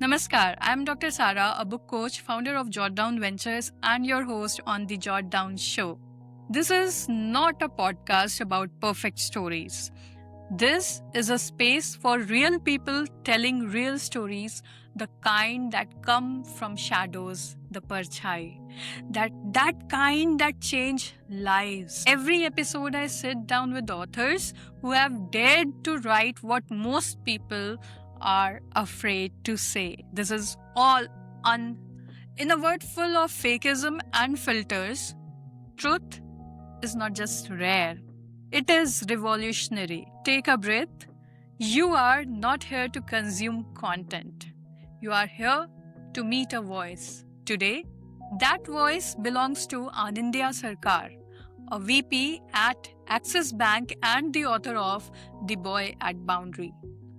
Namaskar, I'm Dr. Sara, a book coach, founder of Jot Down Ventures, and your host on the Jot Down Show. This is not a podcast about perfect stories. This is a space for real people telling real stories, the kind that come from shadows, the parchai, that kind that change lives. Every episode I sit down with authors who have dared to write what most people are afraid to say. This is all in a world full of fakeism and filters. Truth is not just rare, it is revolutionary. Take a breath. You are not here to consume content, you are here to meet a voice. Today, that voice belongs to Anindya Sarkar, a VP at Axis Bank and the author of The Boy at Boundary.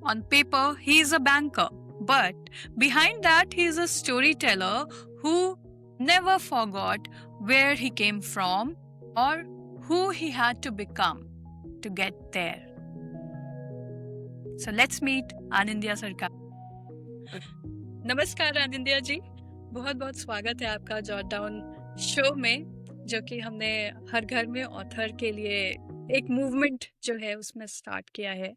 On paper, he is a banker, but behind that, he is a storyteller who never forgot where he came from or who he had to become to get there. So let's meet Anindya Sarkar. नमस्कार आनंदिया जी, बहुत बहुत स्वागत है आपका jot down show में, जो कि हमने हर घर में ऑथर के लिए एक मूवमेंट जो है उसमें स्टार्ट किया है.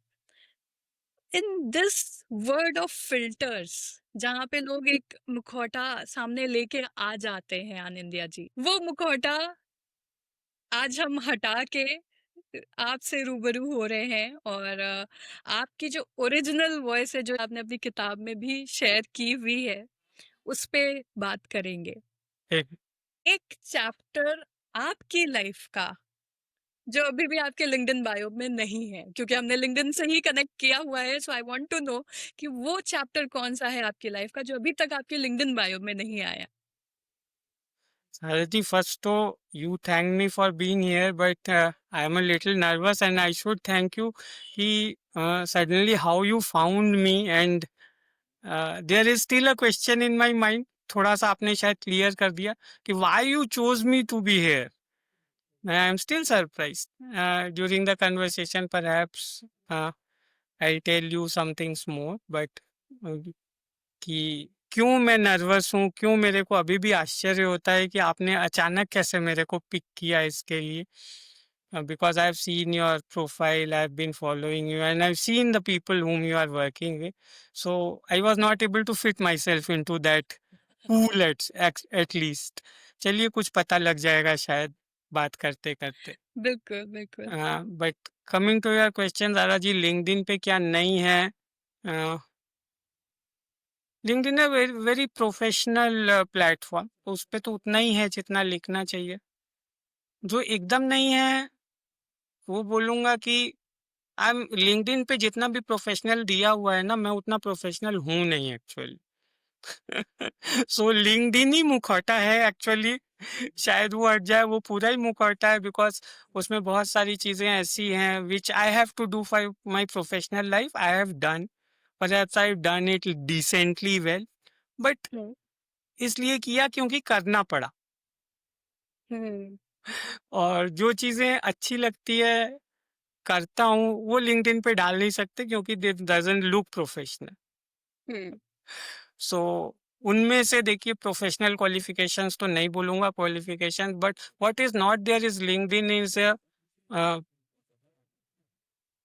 In this world of filters, जहाँ पे लोग एक मुखौटा सामने लेके आ जाते हैं आनंदिया जी, वो मुखौटा आज हम हटा के आपसे रूबरू हो रहे हैं और आपकी जो ओरिजिनल वॉइस है, जो आपने अपनी किताब में भी शेयर की हुई है, उस पे बात करेंगे. एक एक चैप्टर आपकी लाइफ का जो अभी भी आपके लिंक्डइन बायो में नहीं है, क्योंकि हमने लिंक्डइन से ही कनेक्ट किया हुआ है. So I want to no कि वो चैप्टर कौन सा है आपकी लाइफ का जो अभी तक आपके लिंक्डइन बायो में नहीं आया. Sarati, first you thank me for being here, but I am a little nervous and I should thank you. Suddenly how you found me and there is still a question in my mind. थोड़ा सा आपने शायद clear कर दिया कि why you chose me to be here. I am still surprised. During the conversation, perhaps I'll tell you some things more, but कि क्यों मैं नर्वस हूँ, क्यों मेरे को अभी भी आश्चर्य होता है कि आपने अचानक कैसे मेरे को पिक किया इसके लिए. Because I've seen your profile, I've been following you, and I've seen the people whom you are working with. So I was not able to fit myself into that pool at least. चलिए कुछ पता लग जाएगा शायद बात करते करते. बिल्कुल बिल्कुल. But coming to your question दादा जी, लिंक्डइन पे क्या नहीं है? लिंक्डइन है वेरी प्रोफेशनल प्लेटफॉर्म, उस पे तो उतना ही है जितना लिखना चाहिए. जो एकदम नहीं है वो बोलूंगा कि आई एम लिंक्डइन पे जितना भी प्रोफेशनल दिया हुआ है ना, मैं उतना प्रोफेशनल हूँ नहीं एक्चुअली. सो लिंक्डइन ही मुखौटा है एक्चुअली. शायद वो हट जाए, वो पूरा ही मुखौटा है, बिकॉज उसमें बहुत सारी चीजें ऐसी हैं which I have to do for my professional life. I have done, perhaps I have done it decently well, but इसलिए किया क्योंकि करना पड़ा. और जो चीजें अच्छी लगती है करता हूँ वो लिंक्डइन पे डाल नहीं सकते क्योंकि this doesn't look professional. So उनमें से देखिए, प्रोफेशनल क्वालिफिकेशंस तो नहीं बोलूंगा qualifications, but what is not there is LinkedIn is I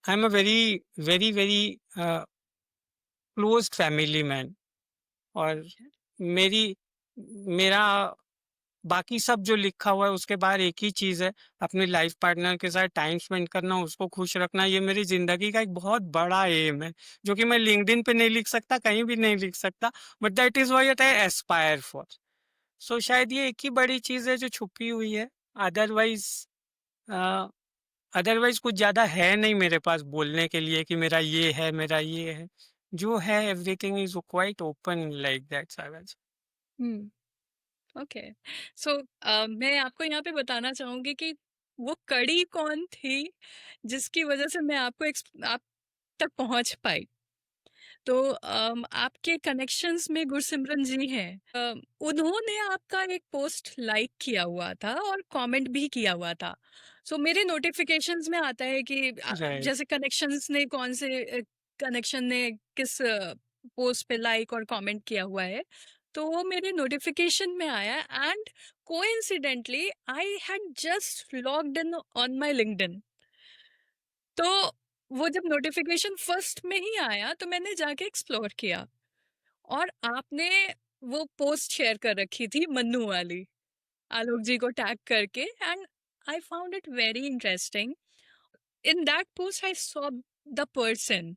am a very very very closed family man. और मेरी मेरा बाकी सब जो लिखा हुआ है उसके बाहर एक ही चीज है, अपने लाइफ पार्टनर के साथ टाइम स्पेंड करना, उसको खुश रखना. ये मेरी जिंदगी का एक बहुत बड़ा एम है, जो कि मैं लिंक्डइन पे नहीं लिख सकता, कहीं भी नहीं लिख सकता, but that is what I aspire for. So शायद ये एक ही बड़ी चीज है जो छुपी हुई है. अदरवाइज अदरवाइज कुछ ज्यादा है नहीं मेरे पास बोलने के लिए कि मेरा ये है, मेरा ये है. जो है everything is quite open like that साराज. ओके. सो मैं आपको यहाँ पे बताना चाहूंगी कि वो कड़ी कौन थी जिसकी वजह से मैं आप तक पहुंच पाई. तो आपके कनेक्शंस में गुरसिमरन जी हैं. उन्होंने आपका एक पोस्ट लाइक किया हुआ था और कमेंट भी किया हुआ था. सो मेरे नोटिफिकेशंस में आता है कि राइट. जैसे कनेक्शंस ने कौन से कनेक्शन ने किस पोस्ट पे लाइक और कमेंट किया हुआ है, तो वो मेरे नोटिफिकेशन में आया and coincidentally I had just logged in on my LinkedIn. तो वो जब नोटिफिकेशन फर्स्ट में ही आया तो मैंने जाके एक्सप्लोर किया, और आपने वो पोस्ट शेयर कर रखी थी मन्नू वाली, आलोक जी को टैग करके, and I found it very interesting. In that post, I saw the person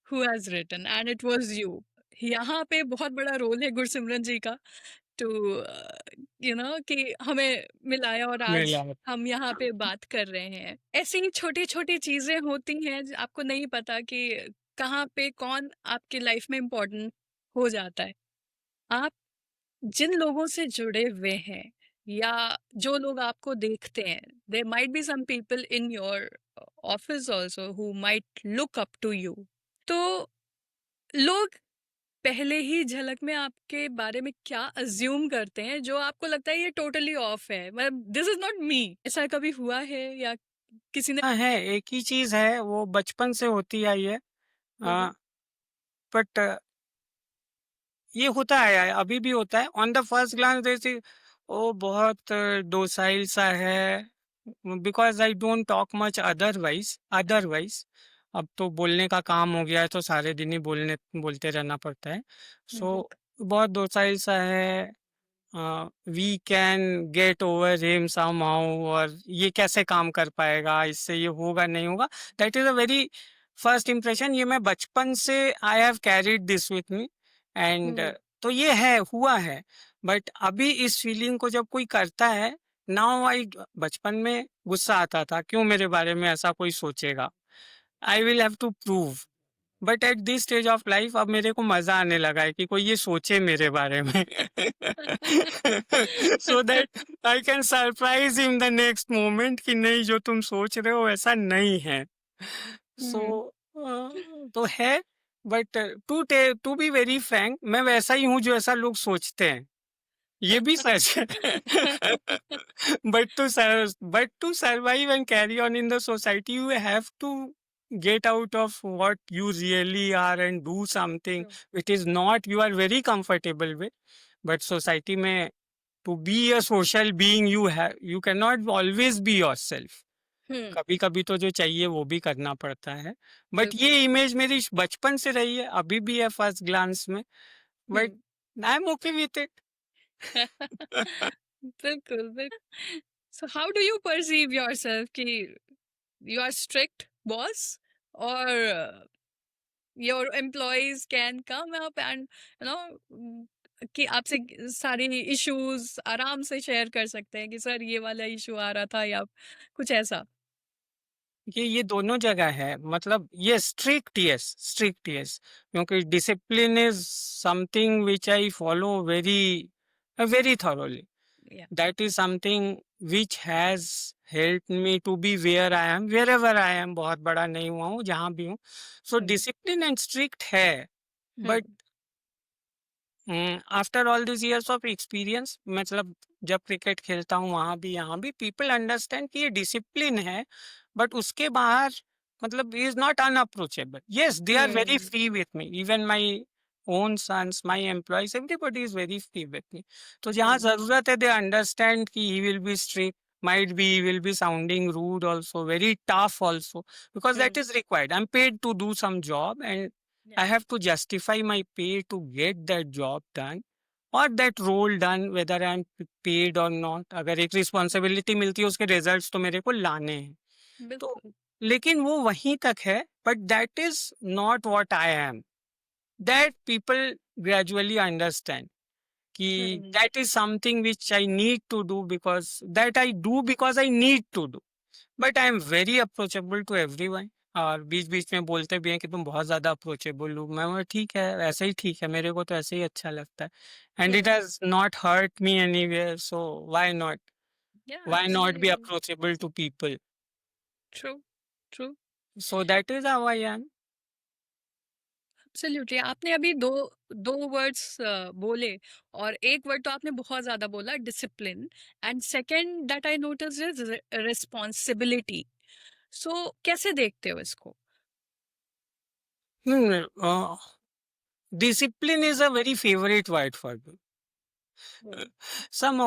who has written, and it was you. यहाँ पे बहुत बड़ा रोल है गुरसिमरन जी का, टू कि हमें मिलाया और आज मिला। हम यहाँ पे बात कर रहे हैं। ऐसी ही छोटी छोटी चीजें होती हैं आपको नहीं पता कि कहाँ पे कौन आपकी लाइफ में इम्पोर्टेंट हो जाता है। आप जिन लोगों से जुड़े हुए हैं या जो लोग आपको देखते हैं, there might be some people in your office also who might look up to you. तो लोग पहले ही झलक में आपके बारे में क्या अज्यूम करते हैं जो आपको लगता है ये टोटली ऑफ है, मतलब दिस इज नॉट मी। ऐसा कभी हुआ है या किसी ने? हाँ है, एक ही चीज है, वो बचपन से होती आई है। हम्म, बट ये होता है, अभी भी होता है। ऑन द फर्स्ट ग्लांस जैसे वो बहुत डोसाइल सा है, because I don't talk much otherwise. अब तो बोलने का काम हो गया है तो सारे दिन ही बोलते रहना पड़ता है। सो बहुत डोसाइल सा है। We can get over him somehow, और ये कैसे काम कर पाएगा, इससे ये होगा नहीं होगा। That is a very first impression. ये मैं बचपन से I have carried this with me, and तो ये है, हुआ है। बट अभी इस फीलिंग को जब कोई करता है, नाउ आई, बचपन में गुस्सा आता था क्यों मेरे बारे में ऐसा कोई सोचेगा, I will have to prove. But at this stage of life अब मेरे को मजा आने लगा है कि कोई ये सोचे मेरे बारे में so that I can surprise in the next moment कि नहीं, जो तुम सोच रहे हो ऐसा नहीं है। सो तो है। But to be very frank, मैं वैसा ही हूँ जो ऐसा लोग सोचते हैं, ये भी सच है। But to survive and carry on in the society, you have to get out of what you really are and do something which is not you are very comfortable with. But society में, to be a social being, you cannot always be yourself. कभी कभी तो जो चाहिए वो भी करना पड़ता है। बट ये इमेज मेरी बचपन से रही है, अभी भी है फर्स्ट ग्लांस में। But I M okay with it. बिल्कुल बिल्कुल। सो how do you perceive yourself कि you are strict boss, or your employees can come up and you know कि आपसे सारी इश्यूज आराम से शेयर कर सकते हैं कि सर ये वाला इशू आ रहा था, या कुछ ऐसा? ये दोनों जगह है, मतलब ये स्ट्रिक्ट यस, क्योंकि discipline is something which I follow very very thoroughly. Yeah that is something which has help me to be where I am, wherever I am. बहुत बड़ा नहीं हुआ हूँ, जहाँ भी हूँ। सो डिसिप्लिन एंड स्ट्रिक्ट है। But after all this years of experience, मतलब जब क्रिकेट खेलता हूँ वहां भी यहाँ भी, पीपल अंडरस्टैंड कि ये डिसिप्लिन है। बट उसके बाहर, मतलब is not unapproachable. Yes, they are very free with me, even my own sons, my employees, everybody is very free with me. तो जहाँ जरूरत है, दे अंडरस्टैंड कि he will be strict, might be he will be sounding rude also, very tough also, because that is required. I'm paid to do some job, and I have to justify my pay to get that job done or that role done, whether I'm paid or not. अगर एक responsibility मिलती है, उसके results तो मेरे को लाने हैं। तो बिल्कुल। लेकिन वो वहीं तक है, but that is not what I am. That people gradually understand कि that is something which I need to do, because that I do because I need to do. But I am very approachable to everyone. और बीच बीच में बोलते भी हैं कि तुम बहुत ज्यादा अप्रोचेबल हो। मैं बोला, ठीक है, ऐसे ही ठीक है, मेरे को तो ऐसे ही अच्छा लगता है। And it has not hurt me anywhere, so yeah why not be absolutely. Approachable to people. True true. So that is how I am. Absolutely. आपने अभी दो दो वर्ड्स बोले, और एक वर्ड तो आपने बहुत ज्यादा बोला, discipline, and second that I notice is responsibility. So कैसे देखते हो इसको? Discipline is a very favourite word for me. Hmm, some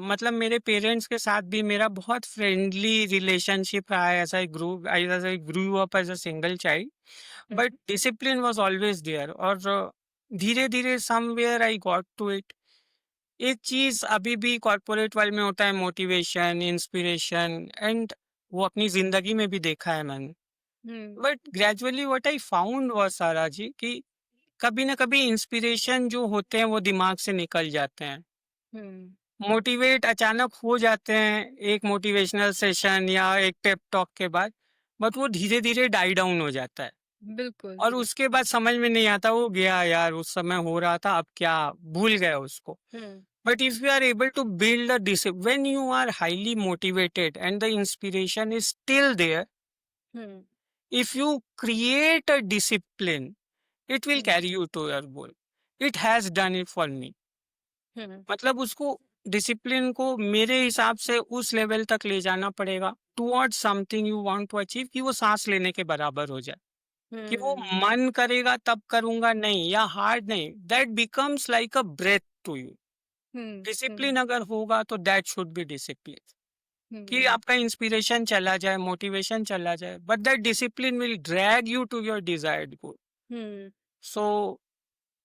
मतलब मेरे पेरेंट्स के साथ भी मेरा बहुत फ्रेंडली रिलेशनशिप रहा है, as I grew up as a single child, but hmm, discipline was always there. और धीरे धीरे somewhere I got to it. एक चीज अभी भी कॉर्पोरेट वर्ल्ड में होता है, मोटिवेशन, इंस्पिरेशन, एंड वो अपनी जिंदगी में भी देखा है मैंने। Hmm, but gradually what I found was, Sara ji, कि कभी ना कभी इंस्पिरेशन जो होते हैं वो दिमाग से निकल जाते हैं। हम्म, मोटिवेट अचानक हो जाते हैं एक मोटिवेशनल सेशन या एक पेप टॉक के बाद, बट वो धीरे धीरे डाई डाउन हो जाता है। बिल्कुल। और उसके बाद समझ में नहीं आता, वो गया यार, उस समय हो रहा था, अब क्या, भूल गए उसको। Hmm, but if you are able to build a discipline when you are highly motivated and the inspiration is still there, hmm, if you create a discipline, it will hmm, carry you to your goal. It has done it for me. हम्म, मतलब उसको, discipline को मेरे हिसाब से उस level तक ले जाना पड़ेगा towards something you want to achieve, कि वो सांस लेने के बराबर हो जाए। कि वो हम्म, मन करेगा तब करूंगा नहीं, या हार्ड नहीं, that becomes like a breath to you. Hmm, discipline अगर होगा तो दैट शुड बी डिसिप्लिन। कि हम्म, आपका इंस्पिरेशन चला जाए, मोटिवेशन चला जाए, but that discipline will drag you to your desired goal. Hmm, so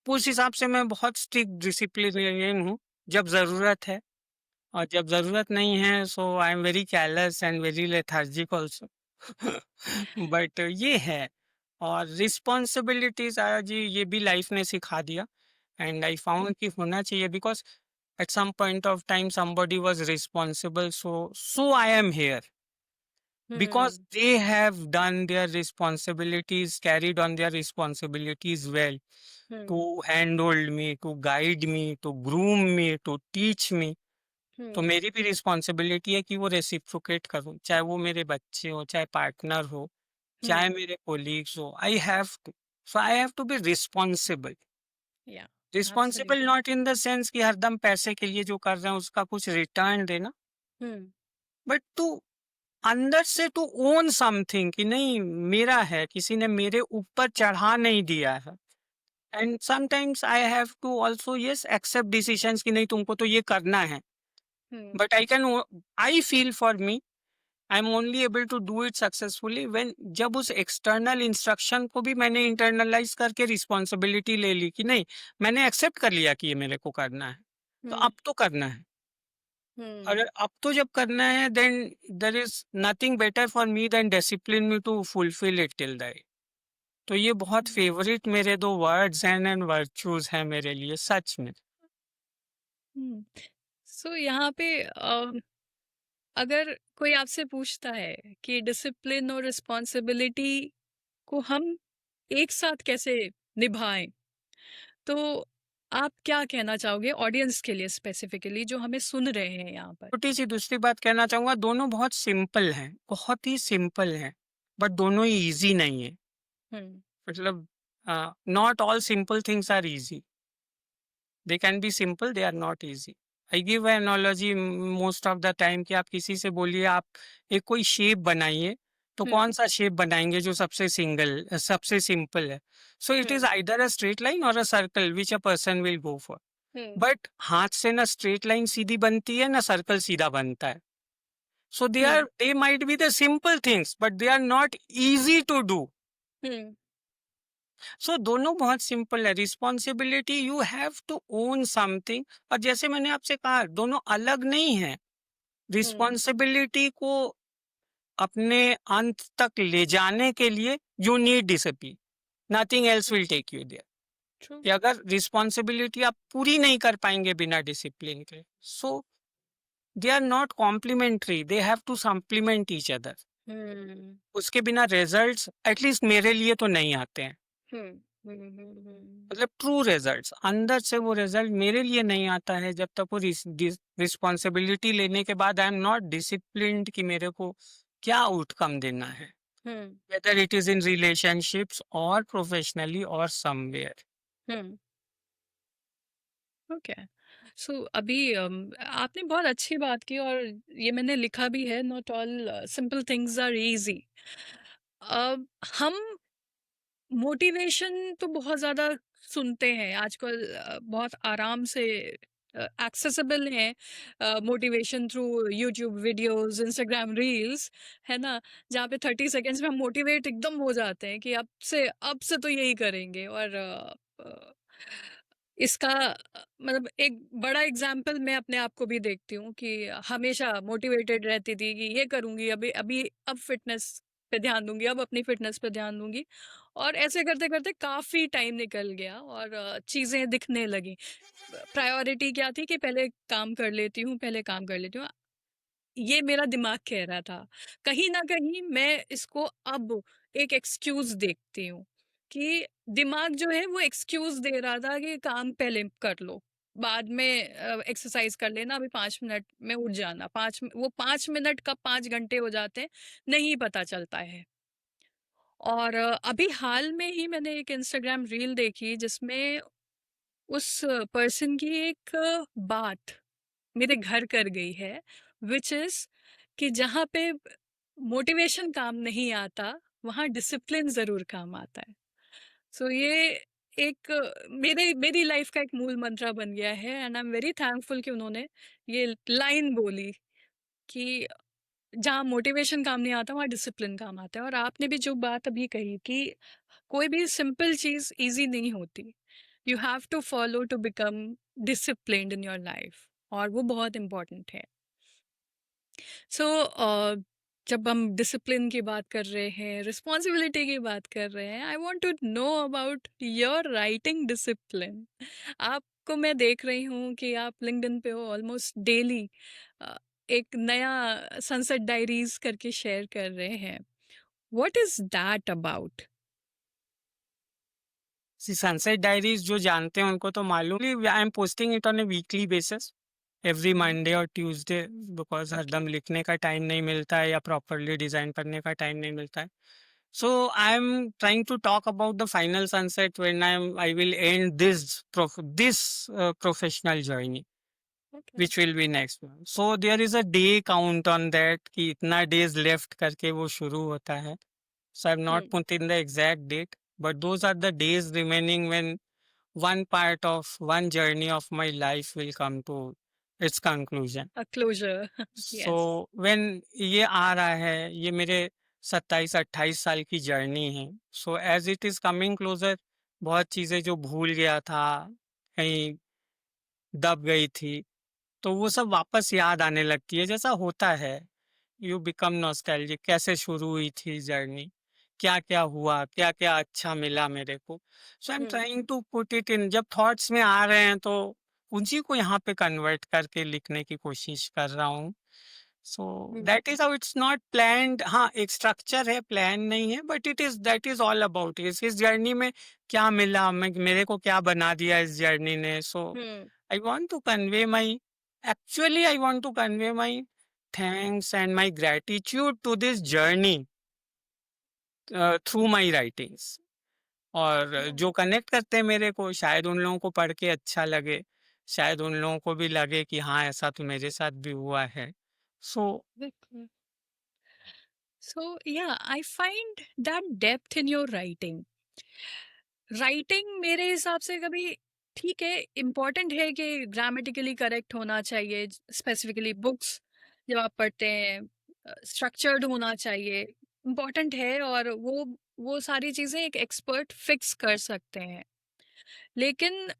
उस हिसाब से मैं बहुत स्ट्रिक्ट डिसिप्लिनेरियन हूँ जब ज़रूरत है, और जब ज़रूरत नहीं है so I am very careless and very lethargic also. But ये है। और रिस्पॉन्सिबिलिटीज जी, ये भी लाइफ ने सिखा दिया, एंड आई फाउंड कि होना चाहिए, because at some point of time somebody was responsible, so I am here because hmm, they have done their responsibilities, carried on their responsibilities well, hmm, to handhold me, to guide me, to groom me, to teach me. तो हम्म, मेरी भी responsibility है कि वो reciprocate करूं, चाहे वो मेरे बच्चे हो, चाहे पार्टनर हो, चाहे हम्म, मेरे कोलीग्स हो। I have to, so I have to be responsible. Yeah responsible absolutely. Not in the sense कि हरदम पैसे के लिए जो कर रहे हैं उसका कुछ रिटर्न देना, हम्म, बट टू अंदर से टू ओन समथिंग, कि नहीं मेरा है, किसी ने मेरे ऊपर चढ़ा नहीं दिया है। And sometimes I have to also yes accept decisions कि नहीं तुमको तो ये करना है। Hmm, but I feel for me, I am only able to do it successfully when, जब उस एक्सटर्नल इंस्ट्रक्शन को भी मैंने इंटरनलाइज करके रिस्पॉन्सिबिलिटी ले ली कि नहीं, मैंने एक्सेप्ट कर लिया कि ये मेरे को करना है, तो हम्म, अब तो करना है। हम्म, अगर अब तो जब करना है, then there is nothing better for me than discipline me to fulfil it till the end. तो ये बहुत फेवरेट मेरे दो वर्ड्स हैं एंड वर्च्यूज हैं मेरे लिए, सच में। हम्म। सो यहाँ पे अगर कोई आपसे पूछता है कि डिसिप्लिन और रिस्पॉन्सिबिलिटी को हम एक साथ कैसे निभाएं, तो आप क्या कहना चाहोगे ऑडियंस के लिए, स्पेसिफिकली जो हमें सुन रहे हैं यहाँ पर? छोटी सी दूसरी बात कहना चाहूंगा, दोनों बहुत सिंपल हैं, बहुत ही सिंपल हैं, बट दोनों ही इजी नहीं है। हम्म, मतलब not all simple things are easy, they can be simple, they are not easy. I give analogy most of the time कि आप किसी से बोलिए आप एक कोई शेप बनाइए, तो हम्म, कौन सा शेप बनाएंगे जो सबसे सिंपल है। So it is hmm, either a straight line or a circle which a person will go for. Hmm, but हाथ से ना स्ट्रेट लाइन सीधी बनती है ना सर्कल सीधा बनता है। So hmm, they might be the simple things but they are not easy to do. Hmm, so दोनों बहुत सिंपल है। Responsibility, you have to own something, और जैसे मैंने आपसे कहा दोनों अलग नहीं है। हम्म, रिस्पॉन्सिबिलिटी को अपने अंत तक ले जाने के लिए you need discipline, nothing else will take you there. True. कि अगर रिस्पॉन्सिबिलिटी आप पूरी नहीं कर पाएंगे बिना डिसिप्लिन के, so they are not complementary, they have to supplement each other. Hmm, उसके बिना रिजल्ट्स एटलीस्ट मेरे लिए तो नहीं आते हैं। हम्म, हम्म, मतलब ट्रू रिजल्ट्स अंदर से, वो रिजल्ट मेरे लिए नहीं आता है जब तक वो रिस्पॉन्सिबिलिटी लेने के बाद आई एम नॉट डिसिप्लिन्ड कि मेरे को क्या आउटकम देना है, hmm, whether it is in relationships or professionally or somewhere. Hmm. Okay. So अभी आपने बहुत अच्छी बात की, और ये मैंने लिखा भी है, not all simple things are easy. हम मोटिवेशन तो बहुत ज़्यादा सुनते हैं आजकल, बहुत आराम से एक्सेसिबल है, motivation through YouTube videos, Instagram reels, है ना? जहाँ पे 30 सेकेंड्स में हम मोटिवेट एकदम हो जाते हैं कि अब से तो यही करेंगे। और इसका मतलब एक बड़ा एग्जाम्पल मैं अपने आप को भी देखती हूँ कि हमेशा मोटिवेटेड रहती थी कि ये करूँगी, अभी अभी अब फिटनेस पे ध्यान दूंगी, अब अपनी फिटनेस पे ध्यान दूंगी। और ऐसे करते करते काफ़ी टाइम निकल गया और चीज़ें दिखने लगी। प्रायोरिटी क्या थी कि पहले काम कर लेती हूँ, पहले काम कर लेती हूँ। ये मेरा दिमाग कह रहा था। कहीं न कहीं मैं इसको अब एक एक्सक्यूज़ देखती हूँ कि दिमाग जो है वो एक्सक्यूज़ दे रहा था कि काम पहले कर लो, बाद में एक्सरसाइज़ कर लेना, अभी 5 मिनट में उठ जाना। 5 मिनट कब 5 घंटे हो जाते हैं, नहीं पता चलता है। और अभी हाल में ही मैंने एक इंस्टाग्राम रील देखी जिसमें उस पर्सन की एक बात मेरे घर कर गई है, विच इज़ कि जहाँ पे मोटिवेशन काम नहीं आता, वहाँ डिसिप्लिन ज़रूर काम आता है। सो ये एक मेरी लाइफ का एक मूल मंत्र बन गया है and I am very thankful कि उन्होंने ये लाइन बोली कि जहाँ मोटिवेशन काम नहीं आता, वहाँ डिसिप्लिन काम आता है। और आपने भी जो बात अभी कही कि कोई भी सिंपल चीज़ ईज़ी नहीं होती। You have to follow to become disciplined in your life, और वो बहुत इम्पोर्टेंट है। सो जब हम डिसिप्लिन की बात कर रहे हैं, रिस्पॉन्सिबिलिटी की बात कर रहे हैं, I want to know about your writing discipline. आपको मैं देख रही हूँ कि आप लिंक्डइन पे हो ऑलमोस्ट डेली, एक नया सनसेट डायरीज करके शेयर कर रहे हैं। What is that about? Sunset diaries जो जानते हैं उनको तो मालूम, I am posting it on A weekly basis, every Monday और ट्यूसडे, बिकॉज ओके। हरदम लिखने का टाइम नहीं मिलता है या प्रॉपरली डिजाइन करने का टाइम नहीं मिलता है. So I'm trying to talk about the final sunset when I will end this professional journey, okay. which will be next one. So there is a day count on that कि इतना days left करके वो शुरू होता है. So I've not put in the exact date, but those are the days remaining when one part of one journey of my life will come to its conclusion. A closure. Yes. So when ये आ रहा है, ये मेरे 27-28 साल की journey है. So as it is coming closer, बहुत चीजें जो भूल गया था, कहीं दब गई थी, तो वो सब वापस याद आने लगती है, जैसा होता है. यू बिकम नॉस्टैल्जिक, कैसे शुरू हुई थी जर्नी, क्या क्या हुआ, क्या क्या अच्छा मिला मेरे को. So I am trying to put it in, जब थॉट्स में आ रहे हैं तो उसी को यहाँ पे कन्वर्ट करके लिखने की कोशिश कर रहा हूँ. सो that is how, it's not planned. हाँ, एक स्ट्रक्चर है, प्लान नहीं है, but it is, that is all about इस जर्नी में क्या मिला, मैं मेरे को क्या बना दिया इस जर्नी ने. So I want to convey my, actually I want to convey my thanks and my gratitude to this journey through my writings. और जो कनेक्ट करते हैं मेरे को, शायद उन लोगों को पढ़ के अच्छा लगे, शायद उन लोगों को भी लगे कि हाँ ऐसा तो मेरे साथ भी हुआ है. सो So, yeah, I find that depth in your writing. Writing मेरे हिसाब से कभी, ठीक है, इम्पॉर्टेंट है कि ग्रामेटिकली करेक्ट होना चाहिए, स्पेसिफिकली बुक्स जब आप पढ़ते हैं स्ट्रक्चर्ड होना चाहिए, इम्पॉर्टेंट है। और वो सारी चीज़ें एक एक्सपर्ट फिक्स कर सकते हैं। लेकिन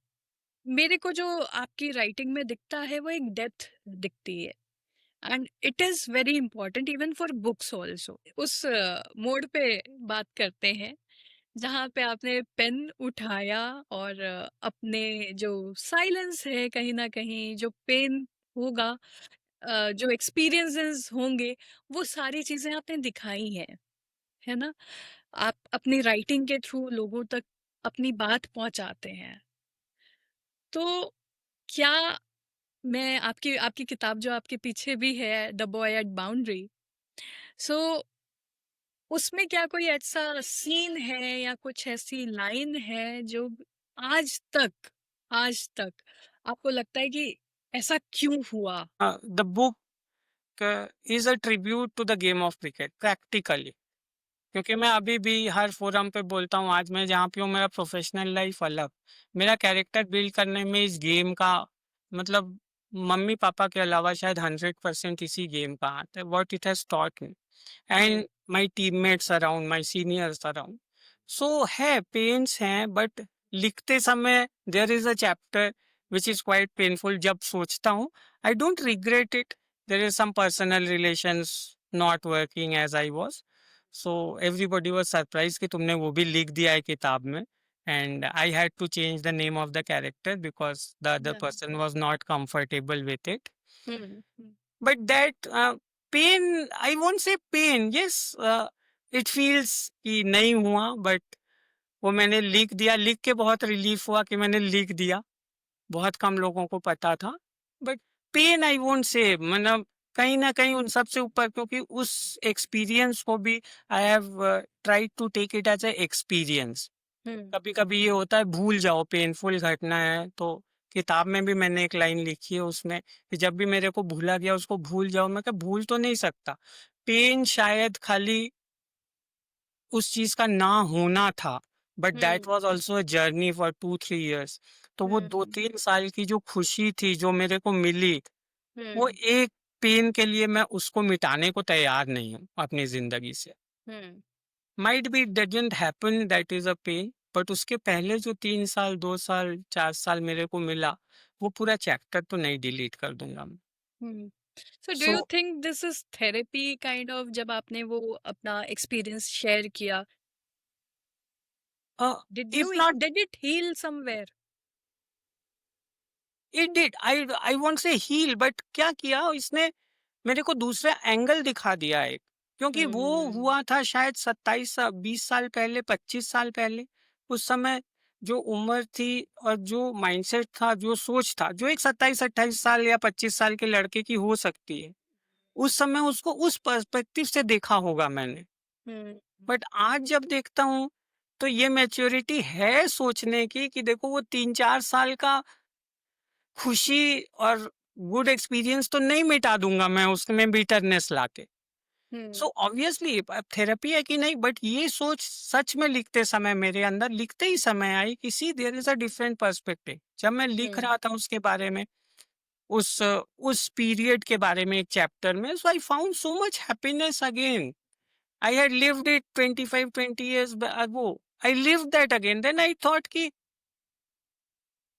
मेरे को जो आपकी राइटिंग में दिखता है वो एक डेप्थ दिखती है, and it is very important even for books also. उस मोड पे बात करते हैं जहाँ पे आपने पेन उठाया और अपने जो साइलेंस है, कहीं ना कहीं जो पेन होगा, जो एक्सपीरियंसेस होंगे, वो सारी चीज़ें आपने दिखाई हैं, है ना? आप अपनी राइटिंग के थ्रू लोगों तक अपनी बात पहुंचाते हैं। तो क्या मैं आपकी आपकी किताब जो आपके पीछे भी है, द बॉय एट बाउंड्री, सो उसमें क्या कोई ऐसा सीन है या कुछ ऐसी लाइन है जो आज तक आपको लगता है कि ऐसा क्यों हुआ? The book is a tribute to the game of cricket, practically. क्योंकि मैं अभी भी हर फोरम पे बोलता हूँ, आज मैं जहाँ पे हूँ मेरा प्रोफेशनल लाइफ अलग, मेरा कैरेक्टर बिल्ड करने में इस गेम का मतलब मम्मी पापा के अलावा शायद 100% इसी गेम का हाथ है, what it has taught me hmm. And my teammates around, my seniors around. So है, पेन्स हैं, बट लिखते समय there is a chapter which is quite painful. जब सोचता हूँ, I don't regret it, there is some personal relations not working as I was, so everybody was surprise कि तुमने वो भी लिख दिया है किताब में, and I had to change the name of the character because the other Yeah. Person was not comfortable with it. Hmm. Hmm. But that pain, I won't say pain. Yes, it feels कि नहीं हुआ, but वो मैंने लिख दिया। लिख के बहुत रिलीफ हुआ कि मैंने लिख दिया। बहुत कम लोगों को पता था, बट पेन आई वोंट से, मतलब कहीं ना कहीं उन सब से ऊपर, क्योंकि उस एक्सपीरियंस को भी I have tried to take it as a experience. Hmm. कभी कभी ये होता है भूल जाओ, पेनफुल घटना है तो। किताब में भी मैंने एक लाइन लिखी है उसमें कि जब भी मेरे को भूला गया उसको भूल जाओ। मैं कहा भूल तो नहीं सकता, पेन शायद खाली उस चीज का ना होना था, but that hmm. Was also a journey for 2-3 years. तो वो दो हम्म। तीन साल की जो खुशी थी जो मेरे को मिली, वो हम्म। एक पेन के लिए मैं उसको मिटाने को तैयार नहीं हूँ अपनी जिंदगी से। Hmm. Might be it doesn't happen, that is a pain, but उसके पहले जो 3 साल 2 साल 4 साल मेरे को मिला, वो पूरा चैप्टर तो नहीं डिलीट कर दूंगा मैं। Hmm. So do so you think this is therapy kind of, जब आपने वो अपना एक्सपीरियंस शेयर किया, if not, did it heal somewhere? It did, I won't say heal, but क्या किया इसने, मेरे को दूसरा एंगल दिखा दिया एक। क्योंकि वो हम्म। हुआ था शायद 27 20 साल पहले, 25 साल पहले। उस समय जो उम्र थी और जो माइंडसेट था, जो सोच था, जो एक 27 28 साल या 25 साल के लड़के की हो सकती है, उस समय उसको उस पर्सपेक्टिव से देखा होगा मैंने। हम्म। बट आज जब देखता हूँ तो ये मैच्योरिटी है सोचने की कि देखो वो 3 4 साल का खुशी और गुड एक्सपीरियंस तो नहीं मिटा दूंगा मैं उसमें बिटरनेस लाके। हम्म। सो ऑब्वियसली थेरेपी है कि नहीं, बट ये सोच सच में लिखते समय मेरे अंदर, लिखते ही समय आई कि see there is a different perspective. जब मैं लिख हम्म। रहा था उसके बारे में, उस पीरियड के बारे में एक चैप्टर में, so I found so much happiness again. I had lived it 25 20 years ago, I lived that again, then I thought कि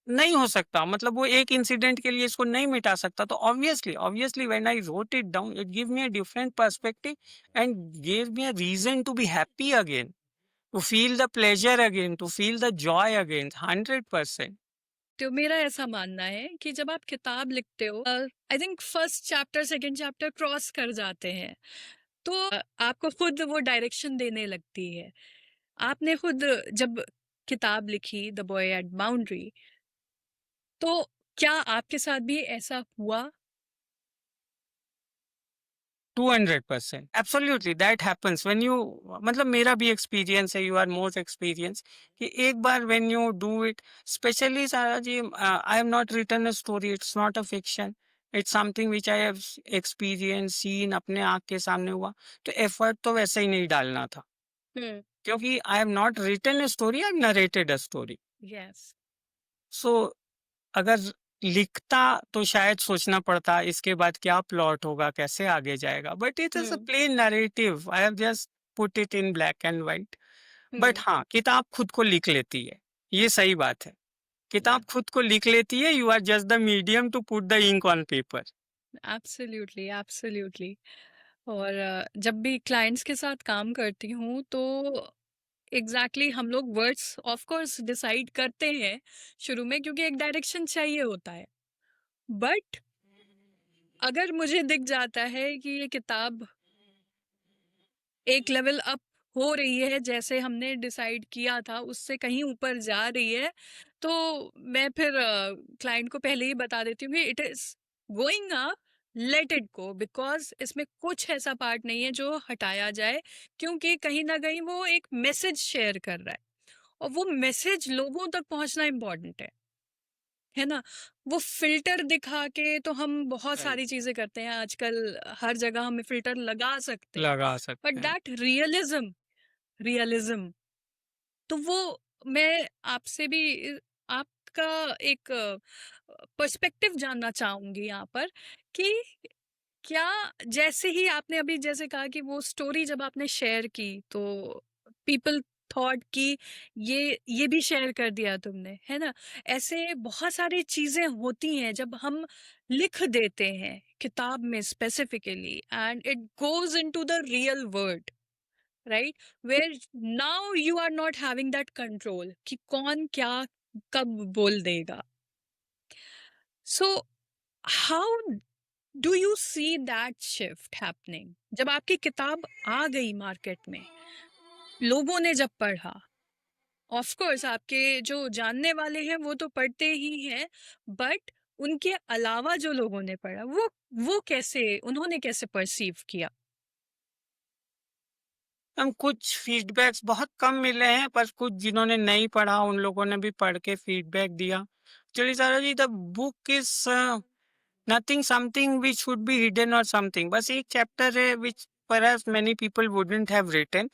नहीं हो सकता, मतलब वो एक इंसिडेंट के लिए इसको नहीं मिटा सकता। तो obviously obviously when I wrote it down, it give me a different perspective and give me a reason to be happy again, to feel the pleasure again, to feel the joy again 100%। तो मेरा ऐसा मानना है कि जब आप किताब लिखते हो, I think first chapter second chapter cross कर जाते हैं, तो आपको खुद वो डायरेक्शन देने लगती है। आपने खुद जब किताब लिखी द बॉय एट बाउंड्री, तो क्या आपके साथ भी ऐसा हुआ? 200% absolutely that happens when you, मतलब मेरा भी एक्सपीरियंस है, यू आर मोस्ट एक्सपीरियंस, कि एक बार when you do it, specially Sara ji, I have not written a story, it's not a fiction, it's something which I have experience seen, अपने आंख के सामने हुआ। तो एफर्ट तो वैसे ही नहीं डालना था, हम्म। क्योंकि I have not written a story, I have narrated a story. Yes. So अगर लिखता तो शायद सोचना पड़ता इसके बाद क्या प्लॉट होगा, कैसे आगे जाएगा, but it is a hmm. Plain narrative, I have just put it in black and white. But hmm. हाँ, किताब खुद को लिख लेती है, ये सही बात है। या, किताब खुद को लिख लेती है, you are just the medium to put the ink on paper. Absolutely absolutely. और जब भी क्लाइंट्स के साथ काम करती हूँ, तो हम लोग वर्ड्स ऑफ कोर्स डिसाइड करते हैं शुरू में, क्योंकि एक डायरेक्शन चाहिए होता है। बट अगर मुझे दिख जाता है कि ये किताब एक लेवल अप हो रही है, जैसे हमने डिसाइड किया था उससे कहीं ऊपर जा रही है, तो मैं फिर क्लाइंट को पहले ही बता देती हूँ कि it is going up, let it go, because इसमें कुछ ऐसा पार्ट नहीं है जो हटाया जाए, क्योंकि कहीं ना कहीं वो एक मैसेज शेयर कर रहा है, और वो मैसेज लोगों तक पहुंचना इंपॉर्टेंट है ना? वो फ़िल्टर दिखा के तो हम बहुत राइट, सारी चीज़ें करते हैं आजकल, हर जगह हम फ़िल्टर लगा सकते हैं। लगा बट सकते हैं। That realism realism. तो वो मैं आपसे भी आपका एक पर्सपेक्टिव जानना चाहूंगी यहाँ पर कि क्या, जैसे ही आपने अभी जैसे कहा कि वो स्टोरी जब आपने शेयर की तो पीपल थॉट कि ये भी शेयर कर दिया तुमने, है ना? ऐसे बहुत सारी चीजें होती हैं जब हम लिख देते हैं किताब में specifically, and it goes into the real world, right? Where now you are not having that control कि कौन क्या कब बोल देगा। So how do you see that shift happening जब आपकी किताब आ गई मार्केट में, लोगों ने जब पढ़ा? ऑफ कोर्स आपके जो जानने वाले हैं वो तो पढ़ते ही हैं, बट उनके अलावा जो लोगों ने पढ़ा वो कैसे, उन्होंने कैसे परसीव किया? हम कुछ फीडबैक्स बहुत कम मिले हैं, पर कुछ जिन्होंने नहीं पढ़ा उन लोगों ने भी पढ़ के फीडबैक दिया। चलिए Sara ji, the book is nothing something which should be hidden और समथिंग, बस एक चैप्टर है which perhaps many people wouldn't have written,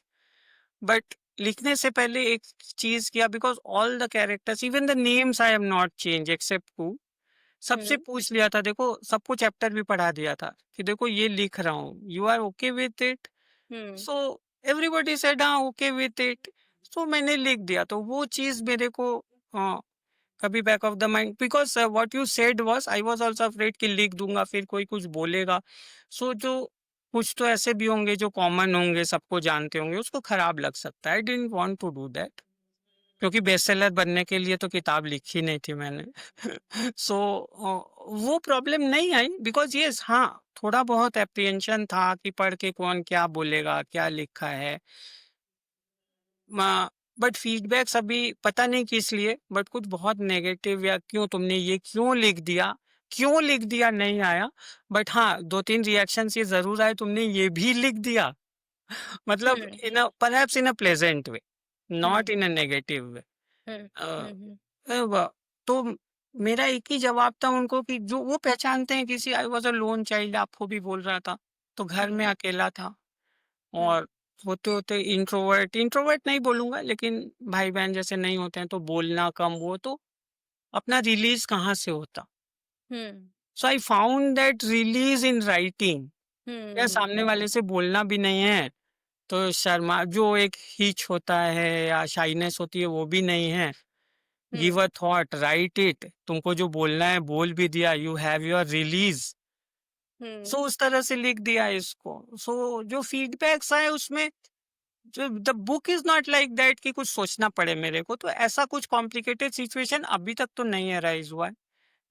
but लिखने से पहले एक चीज किया, because all the characters, even the names I have not change except two, सबसे पूछ लिया था। देखो, सबको चैप्टर भी पढ़ा दिया था कि देखो ये लिख रहा हूँ, you are okay with it? Hmm. So everybody said हाँ ओके विथ इट। सो मैंने लिख दिया, तो वो चीज मेरे को हाँ कभी back of the mind, because what you said was, I was also afraid कि लिख दूंगा फिर कोई कुछ बोलेगा। सो जो कुछ तो ऐसे भी होंगे जो कॉमन होंगे, सबको जानते होंगे, उसको खराब लग सकता है। I didn't want to do that, क्योंकि बेस्ट सेलर बनने के लिए तो किताब लिखी नहीं थी मैंने। सो वो प्रॉब्लम नहीं आई, बिकॉज ये हाँ थोड़ा बहुत एप्रिहेंशन था कि पढ़ के कौन क्या बोलेगा, क्या लिखा है। बट फीडबैक्स अभी पता नहीं किस लिए, बट कुछ बहुत नेगेटिव या क्यों तुमने ये क्यों लिख दिया नहीं आया। बट हाँ, 2-3 रिएक्शंस ये जरूर आए, तुमने ये भी लिख दिया। मतलब hmm. In a perhaps in a pleasant way, not hmm. In a negative way. Hmm. Hmm. तो मेरा एक ही जवाब था उनको कि जो वो पहचानते हैं किसी, I was a loan child, आपको भी बोल रहा था, तो घर में हम्म। अकेला था। हम्म। और होते होते इंट्रोवर्ट इंट्रोवर्ट नहीं बोलूंगा, लेकिन भाई बहन जैसे नहीं होते हैं तो बोलना कम, वो तो अपना रिलीज कहाँ से होता। Hmm. So I found that release in writing. या सामने हम्म। वाले से बोलना भी नहीं है, तो शर्मा जो एक हिच होता है या शाइनेस होती है वो भी नहीं है। Give a hmm. Thought, right it, तुमको जो बोलना है बोल भी दिया, you have your release. Hmm. So उस तरह से लिख दिया इसको। सो जो फीडबैक्स आए उसमें, जो the book is not like that कि कुछ सोचना पड़े मेरे को, तो ऐसा कुछ कॉम्प्लिकेटेड सिचुएशन अभी तक तो नहीं अराइज हुआ है।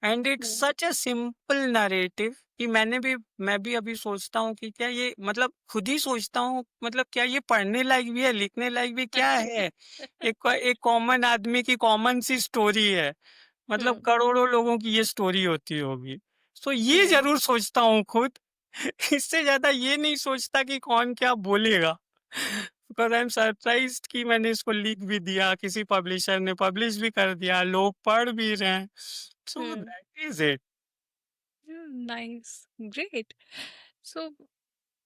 And it's hmm. Such a simple narrative कि मैं भी अभी सोचता हूँ कि क्या ये, मतलब खुद ही सोचता हूँ, मतलब क्या ये पढ़ने लायक भी है, लिखने लायक भी क्या है? एक कॉमन आदमी की कॉमन सी स्टोरी है, मतलब हम्म। करोड़ों लोगों की ये स्टोरी होती होगी। सो ये हम्म। जरूर सोचता हूँ खुद। इससे ज्यादा ये नहीं सोचता कि कौन क्या बोलेगा। बिकॉज आई एम सरप्राइज्ड कि मैंने इसको लिख भी दिया, किसी पब्लिशर ने पब्लिश भी कर दिया, लोग पढ़ भी रहे हैं। So hmm. That is it. Nice, great. So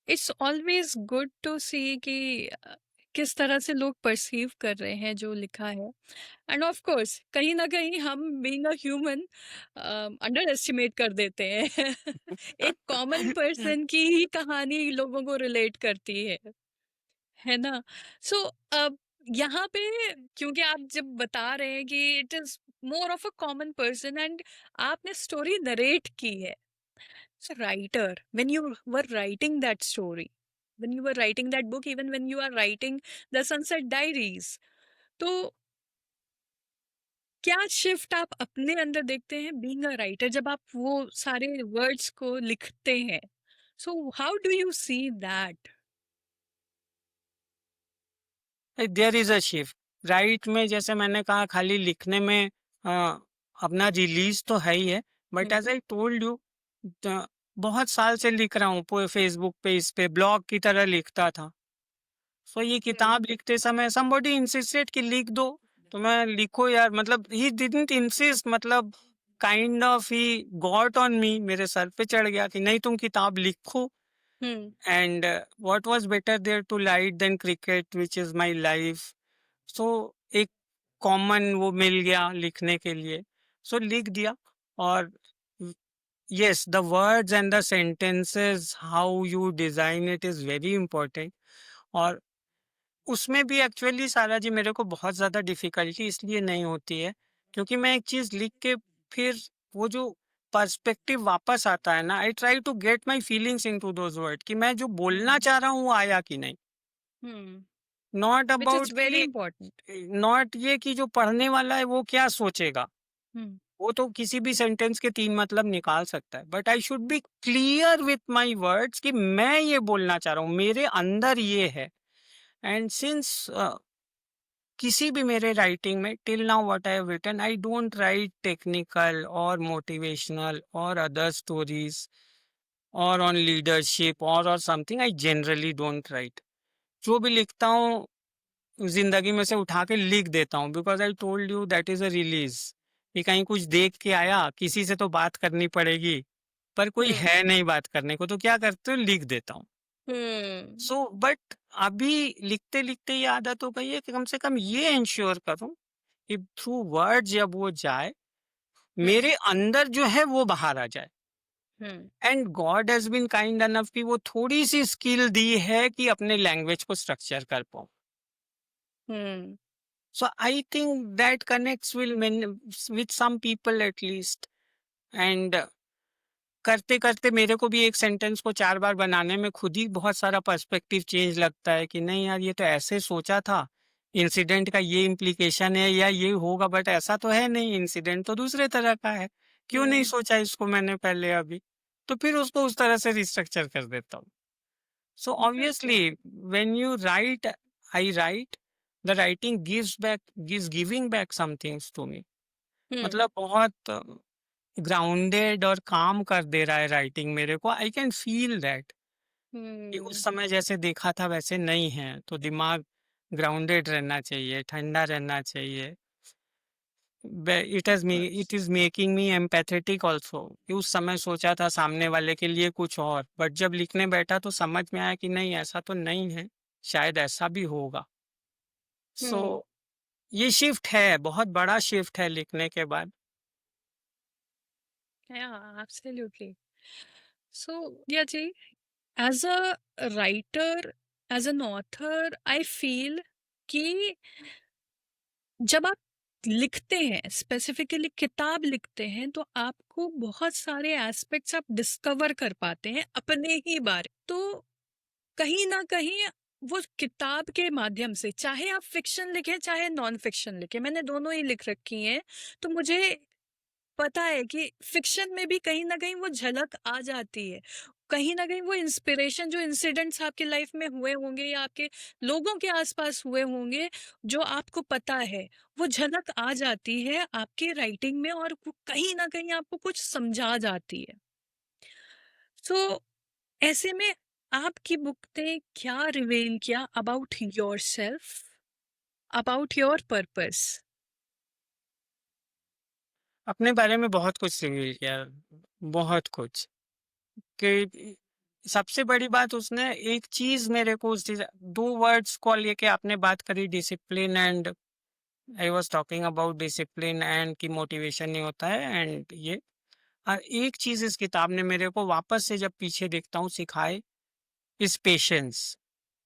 it's always good to see कि किस तरह से लोग परसीव कर रहे हैं जो लिखा है। एंड ऑफ कोर्स कहीं ना कहीं हम being a human under estimate कर देते हैं। एक कॉमन पर्सन की ही कहानी लोगों को रिलेट करती है ना? सो अब यहाँ पे, क्योंकि आप जब बता रहे हैं कि it is more of a common person and आपने स्टोरी नरेट की है, so writer, when you were writing that story, when you were writing that book, even when you are writing the Sunset Diaries, तो क्या shift आप अपने अंदर देखते हैं बीइंग अ राइटर जब आप वो सारे वर्ड्स को लिखते हैं? So how do you see that? There is a shift. Right में जैसे मैंने कहा, खाली लिखने में अपना रिलीज तो है ही है, but as I told you, बहुत साल से लिख रहा हूँ फेसबुक पे, इस पे ब्लॉग की तरह लिखता था। सो ये किताब लिखते समय somebody insisted कि लिख दो, तो मैं लिखो यार, मतलब ही didn't insist, मतलब kind of he got on me, मेरे सर पे चढ़ गया कि नहीं तुम किताब लिखो। Hmm. and what was better there to light than cricket, which is my life. So एक कॉमन वो मिल गया लिखने के लिए, सो लिख दिया. और yes, the words and the sentences, how you design it is very important. और उसमें भी एक्चुअली सारा जी मेरे को बहुत ज़्यादा डिफ़िकल्टी इसलिए नहीं होती है, क्योंकि मैं एक चीज़ लिख के फिर वो जो पर्सपेक्टिव वापस आता है ना, I try to get my feelings into those word कि मैं जो बोलना Hmm. चाह रहा हूँ वो आया कि नहीं। Hmm. Not Which is about very कि important. नॉट ये कि जो पढ़ने वाला है वो क्या सोचेगा। Hmm. वो तो किसी भी सेंटेंस के 3 मतलब निकाल सकता है। But I should be clear with my words कि मैं ये बोलना चाह रहा हूँ, मेरे अंदर ये है। एंड सिंस किसी भी मेरे राइटिंग में till now what I have written, I don't write technical और मोटिवेशनल और अदर स्टोरीज और ऑन लीडरशिप और something. I generally don't write. जो भी लिखता हूँ जिंदगी में से उठा के लिख देता हूँ, because I told you that is a release. कि कहीं कुछ देख के आया, किसी से तो बात करनी पड़ेगी, पर कोई Hmm. है नहीं बात करने को, तो क्या करते हो, लिख देता हूँ। Hmm. सो बट अभी लिखते लिखते ये आदत हो गई है कि कम से कम ये इंश्योर करूं कि थ्रू वर्ड जब वो जाए, Hmm. मेरे अंदर जो है वो बाहर आ जाए। Hmm. And God has been kind enough कि वो थोड़ी सी स्किल दी है कि अपने लैंग्वेज को स्ट्रक्चर कर पाऊं। Hmm. So I think that connects will with some people at least. And करते करते मेरे को भी एक सेंटेंस को 4 बार बनाने में खुद ही बहुत सारा पर्सपेक्टिव चेंज लगता है कि नहीं यार, ये तो ऐसे सोचा था, इंसिडेंट का ये इम्प्लीकेशन है या ये होगा, बट ऐसा तो है नहीं, इंसिडेंट तो दूसरे तरह का है, क्यों नहीं Hmm. सोचा इसको मैंने पहले अभी। तो फिर उसको उस तरह से रिस्ट्रक्चर कर देता हूँ। So obviously Interesting. When you write, I write, the writing gives giving back some things to me. Hmm. मतलब बहुत ग्राउंडेड और काम कर दे रहा है राइटिंग मेरे को। आई कैन फील दैट कि उस Hmm. समय जैसे देखा था वैसे नहीं है, तो दिमाग ग्राउंडेड रहना चाहिए, ठंडा रहना चाहिए। Of course. It is making me empathetic also कि उस समय सोचा था सामने वाले के लिए कुछ और, बट जब लिखने बैठा तो समझ में आया कि नहीं, ऐसा तो नहीं है, शायद ऐसा भी होगा। सो Hmm. ये शिफ्ट है, बहुत बड़ा शिफ्ट है लिखने के बाद। Yeah, absolutely. So, yeah, ji, as a writer, as an author, I feel कि जब आप लिखते हैं, स्पेसिफिकली किताब लिखते हैं, तो आपको बहुत सारे एस्पेक्ट्स आप डिस्कवर कर पाते हैं अपने ही बारे। तो कहीं ना कहीं वो किताब के माध्यम से, चाहे आप फिक्शन लिखें चाहे नॉन फिक्शन लिखें, मैंने दोनों ही लिख रखी हैं, तो मुझे पता है कि फिक्शन में भी कहीं न कहीं वो झलक आ जाती है। कहीं न कहीं वो इंस्पिरेशन, जो इंसिडेंट्स आपकी लाइफ में हुए होंगे या आपके लोगों के आस-पास हुए होंगे, जो आपको पता है, वो झलक आ जाती है आपके राइटिंग में और वो कहीं न कहीं आपको कुछ समझा जाती है। सो ऐसे में आपकी बुक ने क्या रिवील किया about yourself, about your purpose? अपने बारे में बहुत कुछ रिवील किया, बहुत कुछ। कि सबसे बड़ी बात, उसने एक चीज मेरे को उस चीज, 2 वर्ड्स को लेके आपने बात करी, discipline and, I was talking about discipline and की मोटिवेशन नहीं होता है एंड ये। एक चीज इस किताब ने मेरे को वापस से जब पीछे देखता हूँ सिखाए, is patience.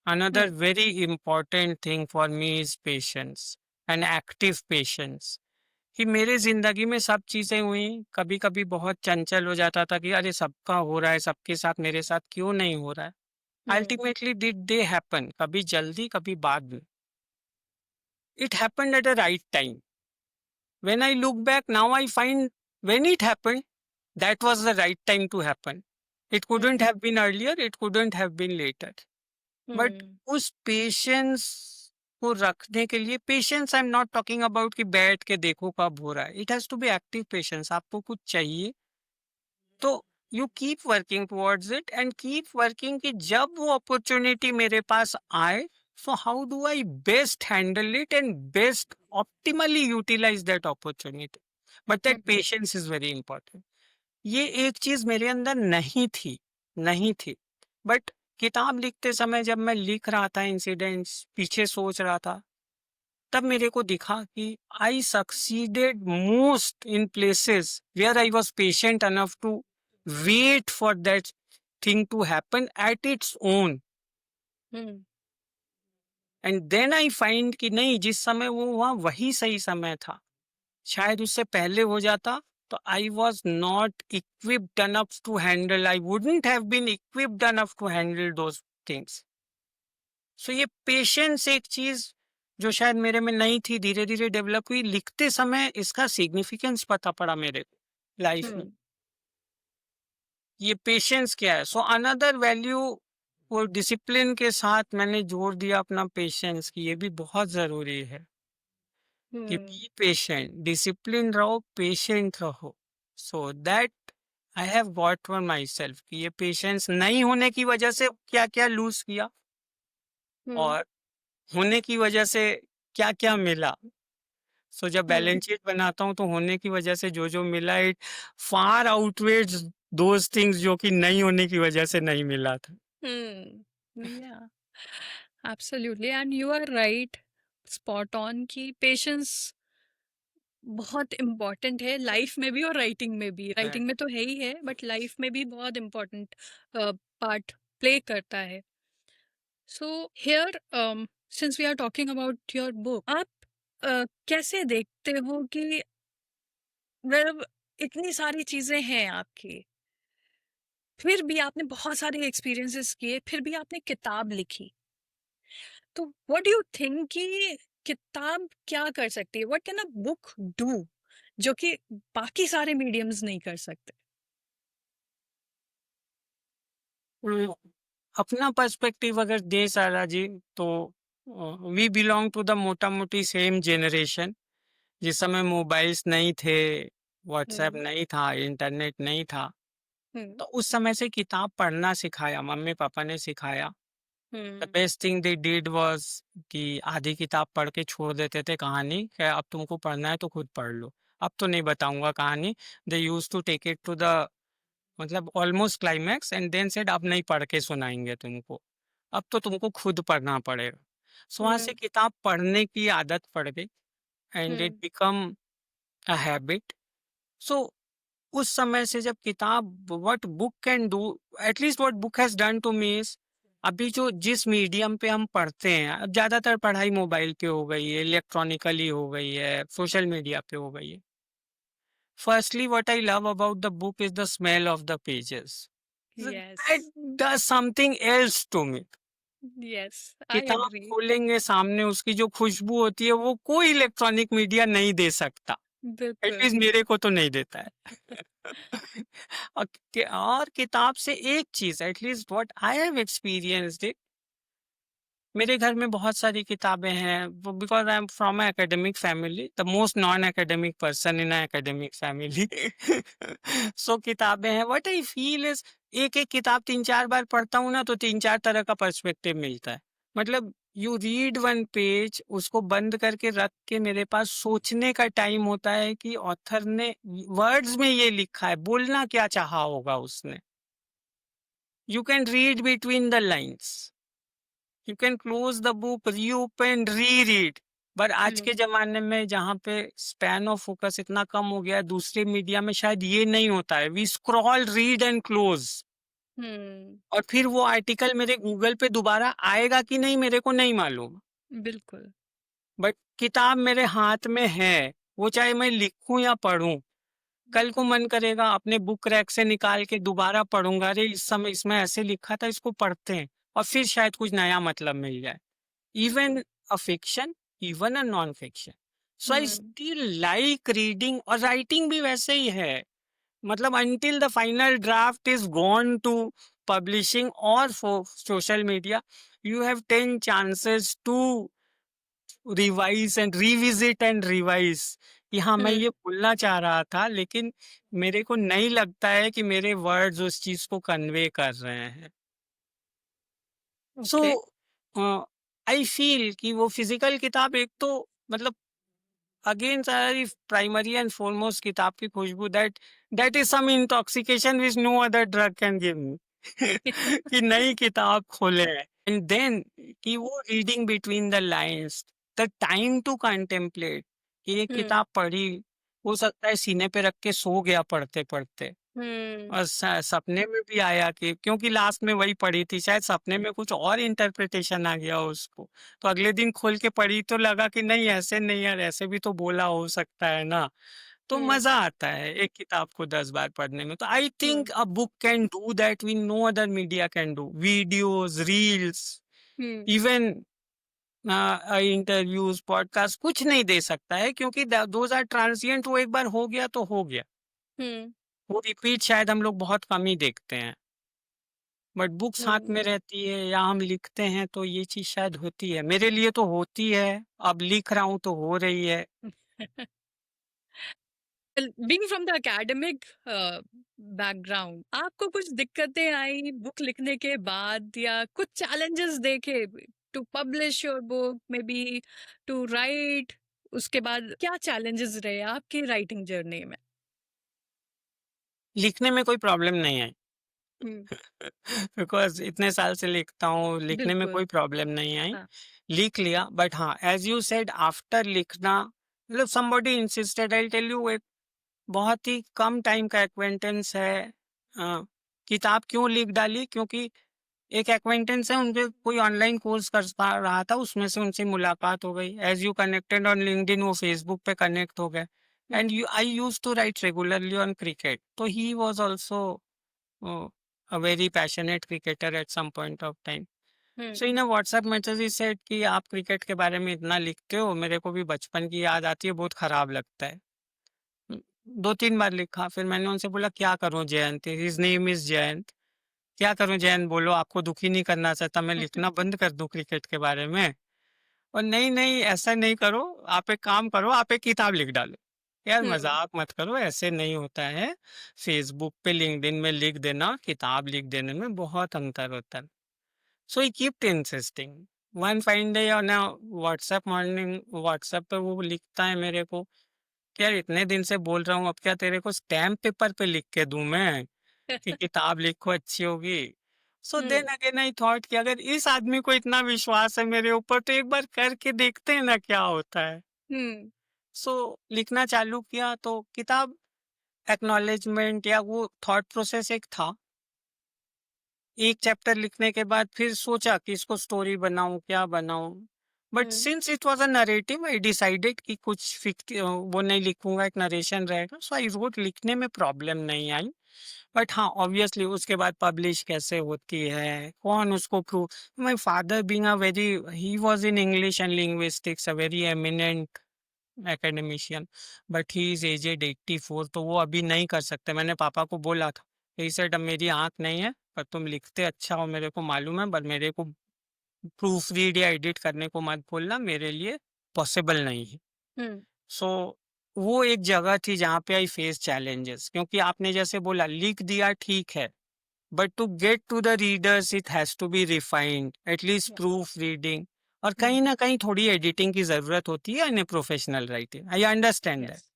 Another hmm, very important thing for me is patience and active patience. कि मेरे ज़िंदगी में सब चीज़ें हुई, कभी-कभी बहुत चंचल हो जाता था कि अरे सबका हो रहा है, सबके साथ मेरे साथ क्यों नहीं हो रहा है? Hmm, ultimately did they happen, कभी जल्दी, कभी बाद में। It happened at a right time. When I look back now I find when it happened, that was the right time to happen. It hmm, couldn't have been earlier, it couldn't have been later. But hmm, उस patience को रखने के लिए, patience I am not talking about कि बैठ के देखो कब हो रहा है। It has to be active patience. आपको कुछ चाहिए तो you keep working towards it and keep working कि जब वो अपॉर्चुनिटी मेरे पास आए, so how do I best handle it and best optimally utilize that opportunity. But that hmm, patience is very important. ये एक चीज मेरे अंदर नहीं थी, नहीं थी। बट किताब लिखते समय जब मैं लिख रहा था इंसिडेंट्स, पीछे सोच रहा था, तब मेरे को दिखा कि I succeeded most in places where I was patient enough to wait for that thing to happen at its own. Hmm. And then I find कि नहीं, जिस समय वो हुआ वही सही समय था। शायद उससे पहले हो जाता तो I was not equipped enough to handle, I wouldn't have been equipped enough to handle those things. So ये पेशेंस एक चीज जो शायद मेरे में नहीं थी, धीरे धीरे डेवलप हुई। लिखते समय इसका सिग्निफिकेंस पता पड़ा मेरे लाइफ में, हम्म। ये पेशेंस क्या है। सो अनदर वैल्यू वो डिसिप्लिन के साथ मैंने जोड़ दिया अपना पेशेंस की, ये भी बहुत जरूरी है कि हम्म। बी पेशेंट, डिसिप्लिन रहो, पेशेंट रहो। So that I have got for my self कि ये पेशेंस नहीं होने की वजह से क्या क्या लूज किया, हम्म। और होने की वजह से क्या क्या मिला। सो जब हम्म। बैलेंस शीट बनाता हूँ तो होने की वजह से जो जो मिला, it far outweighs those things जो कि नहीं होने की वजह से नहीं मिला था। Yeah, absolutely. And you are right, spot on कि पेशेंस बहुत इम्पोर्टेंट है लाइफ में भी और राइटिंग में भी। राइटिंग में तो है ही है, बट लाइफ में भी बहुत इम्पोर्टेंट पार्ट प्ले करता है। So here, since we are talking about your book, आप कैसे देखते हो कि मतलब इतनी सारी चीजें हैं आपकी, फिर भी आपने बहुत सारे एक्सपीरियंसेस किए, फिर भी आपने किताब लिखी, तो व्हाट डू यू थिंक कि किताब क्या कर सकती है? What can a book do जो कि बाकी सारे मीडियम्स नहीं कर सकते? हम्म, अपना पर्सपेक्टिव अगर दे सारा जी, तो वी बिलोंग टू द मोटा मोटी सेम जनरेशन। जिस समय मोबाइल्स नहीं थे, व्हाट्सएप हम्म। नहीं था, इंटरनेट नहीं था, हम्म। तो उस समय से किताब पढ़ना सिखाया, मम्मी पापा ने सिखाया। The hmm. Best thing they did was कि आधी किताब पढ़ के छोड़ देते थे कहानी, कि अब तुमको पढ़ना है तो खुद पढ़ लो, अब तो नहीं बताऊंगा कहानी। They use to take it to the मतलब almost climax and then said अब नहीं पढ़ के सुनाएंगे तुमको, अब तो तुमको खुद पढ़ना पड़ेगा। सो वहां से हम्म। किताब पढ़ने की आदत पड़ गई and it hmm. Become a habit. So उस समय से जब किताब, what book can do, at least what book has done to me is, अभी जो जिस मीडियम पे हम पढ़ते हैं, अब ज्यादातर पढ़ाई मोबाइल पे हो गई है, इलेक्ट्रॉनिकली हो गई है, सोशल मीडिया पे हो गई है। Firstly what I love about the book is the smell of the pages, yes. That does something else to me. Yes, I किताब एग्री। खोलेंगे सामने, उसकी जो खुशबू होती है वो कोई इलेक्ट्रॉनिक मीडिया नहीं दे सकता, बिल्कुल। एटलीस्ट मेरे को तो नहीं देता है। और और किताब से एक चीज, at least what I have experienced it, मेरे घर में बहुत सारी किताबें हैं because I am from academic family, the most non academic person in academic family. So किताबें हैं, व्हाट आई फील इज, एक एक किताब तीन चार बार पढ़ता हूँ ना तो तीन चार तरह का पर्सपेक्टिव मिलता है। मतलब यू रीड वन पेज, उसको बंद करके रख के मेरे पास सोचने का टाइम होता है कि ऑथर ने वर्ड्स में ये लिखा है, बोलना क्या चाहा होगा उसने। You can read between the lines, you can close the book, reopen, री रीड। पर आज के हम्म। जमाने में जहाँ पे स्पैन ऑफ फोकस इतना कम हो गया है, दूसरे मीडिया में शायद ये नहीं होता है, we scroll, read and close. Hmm. और फिर वो आर्टिकल मेरे गूगल पे दोबारा आएगा कि नहीं मेरे को नहीं मालूम, बिल्कुल। बट किताब मेरे हाथ में है, वो चाहे मैं लिखूं या पढ़ूं, कल को मन करेगा अपने बुक रैक से निकाल के दोबारा पढ़ूंगा, अरे इस समय इसमें ऐसे लिखा था, इसको पढ़ते हैं, और फिर शायद कुछ नया मतलब मिल जाए। Even a fiction, even a non-fiction. So I hmm. still like reading, और writing भी वैसे ही है। मतलब until the final draft is gone to publishing or for social media, you have 10 chances to revise and revisit and revise कि हाँ मैं ये हम्म। बोलना चाह रहा था, लेकिन मेरे को नहीं लगता है कि मेरे वर्ड्स उस चीज को कन्वे कर रहे हैं। So okay. आई फील कि वो फिजिकल किताब एक तो मतलब अगेन सारी प्राइमरी एंड फॉरमोस्ट किताब की खुशबू, that that is some intoxication which no other drug can give me. कि नई किताब खोले एंड देन कि वो reading between the lines, the time to contemplate कि ये हुँ, किताब पढ़ी, हो सकता है सीने पे रख के सो गया पढ़ते पढ़ते, हुँ, और सपने में भी आया कि क्योंकि लास्ट में वही पढ़ी थी, शायद सपने में कुछ और इंटरप्रिटेशन आ गया उसको, तो अगले दिन खोल के पढ़ी तो लगा कि नहीं ऐसे नहीं यार, ऐसे भी तो बोला हो सकता है ना। तो हुँ, मजा आता है एक किताब को 10 बार पढ़ने में। तो I think hmm, a book can do that we know other media can do, videos, reels, hmm, even interviews, podcast कुछ नहीं दे सकता है, क्योंकि दोज आर ट्रांसिएंट, वो एक बार हो गया तो हो गया। हुँ, वो रिपीट शायद हम लोग बहुत कम ही देखते हैं, बट बुक्स हाथ हुँ। में रहती है या हम लिखते हैं तो ये चीज शायद होती है, मेरे लिए तो होती है। अब लिख रहा हूँ तो हो रही है। Well, being from the academic background, आपको कुछ दिक्कतें आई बुक लिखने के बाद या कुछ चैलेंजेस देखे to publish your book, maybe to write? उसके बाद क्या चैलेंजेस रहे आपकी राइटिंग जर्नी में? लिखने में कोई प्रॉब्लम नहीं है, हुँ, बिकॉज इतने साल से लिखता हूँ, लिखने में बिल्कुल, कोई प्रॉब्लम नहीं आई। हाँ। लिख लिया, बट हाँ, एज यू सेड आफ्टर लिखना, मतलब somebody insisted, I tell you, एक बहुत ही कम टाइम का एक्वेंटेंस है। अ, किताब क्यों लिख डाली, क्योंकि एक एक्वेंटेंस है, उनके कोई ऑनलाइन कोर्स कर रहा था, उसमें से उनसे मुलाकात हो गई, as you connected on LinkedIn, वो फेसबुक पे कनेक्ट हो गए, and hmm, you I use to write regularly on cricket, तो he was also a very passionate cricketer at some point of time. Hmm, So in a WhatsApp message he said कि आप cricket के बारे में इतना लिखते हो, मेरे को भी बचपन की याद आती है, बहुत खराब लगता है। 2-3 बार लिखा, फिर मैंने उनसे बोला क्या करूं Jayant, his name is Jayant, क्या करूं जयंत, बोलो, आपको दुखी नहीं करना चाहता, मैं लिखना बंद कर दूं क्रिकेट के बारे में? और नहीं नहीं ऐसा नहीं करो, आप एक काम करो, आप एक किताब लिख डालो। यार हुँ, मजाक मत करो, ऐसे नहीं होता है। फेसबुक पे लिंक्डइन में लिख देना और किताब लिख देने में बहुत अंतर होता है। So he kept insisting. One fine day on WhatsApp morning, WhatsApp पे वो लिखता है मेरे को कि यार इतने दिन से बोल रहा हूँ, अब क्या तेरे को स्टैम्प पेपर पे लिख के दूं मैं कि किताब लिखो अच्छी होगी? So then hmm, again I thought कि अगर इस आदमी को इतना विश्वास है मेरे ऊपर, तो एक बार करके देखते हैं ना क्या होता है। हुँ, सो लिखना चालू किया, तो किताब एक्नॉलेजमेंट या वो थॉट प्रोसेस एक था। एक चैप्टर लिखने के बाद फिर सोचा कि इसको स्टोरी बनाऊं, क्या बनाऊं, but hmm, since it was a narrative I decided कि कुछ वो नहीं लिखूंगा, एक नरेशन रहेगा, सो आई रोट, लिखने में प्रॉब्लम नहीं आई। बट हाँ, ऑब्वियसली उसके बाद पब्लिश कैसे होती है, कौन उसको prove, my father being a very, he was in English and linguistics, a very eminent academician, but he is aged 84, तो वो अभी नहीं कर सकते। मैंने पापा को बोला था, ही सेड अब मेरी आंख नहीं है, पर तुम लिखते अच्छा हो मेरे को मालूम है, पर मेरे को प्रूफ रीड या एडिट करने को मत बोलना, मेरे लिए पॉसिबल नहीं है। हुँ, सो वो एक जगह थी जहाँ पे आई फेस चैलेंजेस, क्योंकि आपने जैसे बोला लिख दिया ठीक है, but to get to the readers it has to be refined, at least yes, proof reading, और हुँ, कहीं ना कहीं थोड़ी एडिटिंग की जरूरत होती है in a professional writing. I understand that, yes,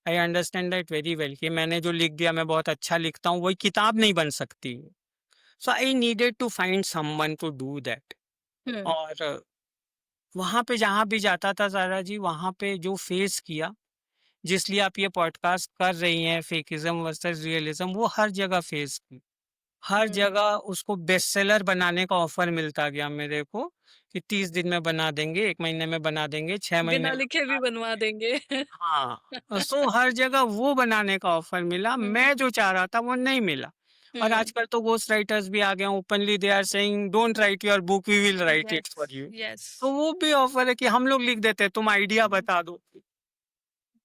I understand that very well, कि मैंने जो लिख दिया मैं बहुत अच्छा लिखता हूँ, वही किताब नहीं बन सकती। So I needed to find someone to do that. Hmm, और वहां पे जहां भी जाता था सारा जी, वहां पे जो फेस किया, जिस लिए आप ये पॉडकास्ट कर रही हैं, फेकिज्म वर्सेस रियलिज्म, वो हर जगह फेस की, हर हुँ, जगह उसको बेस्ट सेलर बनाने का ऑफर मिलता गया मेरे को, कि 30 दिन में बना देंगे, 1 महीने में बना देंगे, 6 महीने बिना में लिखे भी बना बनवा देंगे। देंगे। हाँ, सो हर जगह वो बनाने का ऑफर मिला, हुँ, मैं जो चाह रहा था वो नहीं मिला। और हुँ, आजकल तो गोस्ट राइटर्स भी आ गए, openly they are saying don't write your book, we will write it yes, for you. Yes, तो वो भी ऑफर है कि हम लोग लिख देते हैं, तुम आइडिया हुँ, बता दो।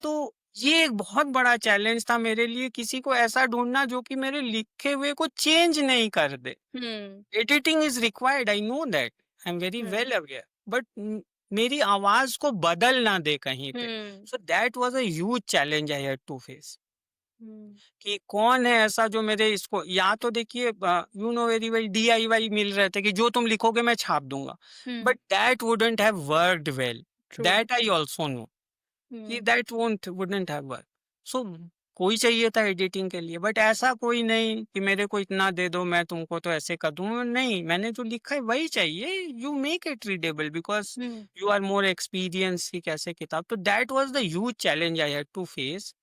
तो ये एक बहुत बड़ा चैलेंज था मेरे लिए, किसी को ऐसा ढूंढना जो कि मेरे लिखे हुए को चेंज नहीं कर दे। Hmm, editing is required, I know that, I am very hmm, well aware, but मेरी आवाज को बदल ना दे कहीं पे। Hmm, so that was a huge challenge I had to face, hmm, कि कौन है ऐसा जो मेरे इसको, या तो देखिए you know very well DIY मिल रहे थे कि जो तुम लिखोगे मैं छाप दूंगा, hmm, but that wouldn't have worked well, true, that I also know कि hmm, that won't wouldn't have worked. So कोई चाहिए था एडिटिंग के लिए, बट ऐसा कोई नहीं कि मेरे को इतना दे दो मैं तुमको तो ऐसे कर दूंगा, नहीं, मैंने जो लिखा है वही चाहिए, you make it readable because hmm. You are more experience की कैसे किताब। तो that was the huge challenge I had to face,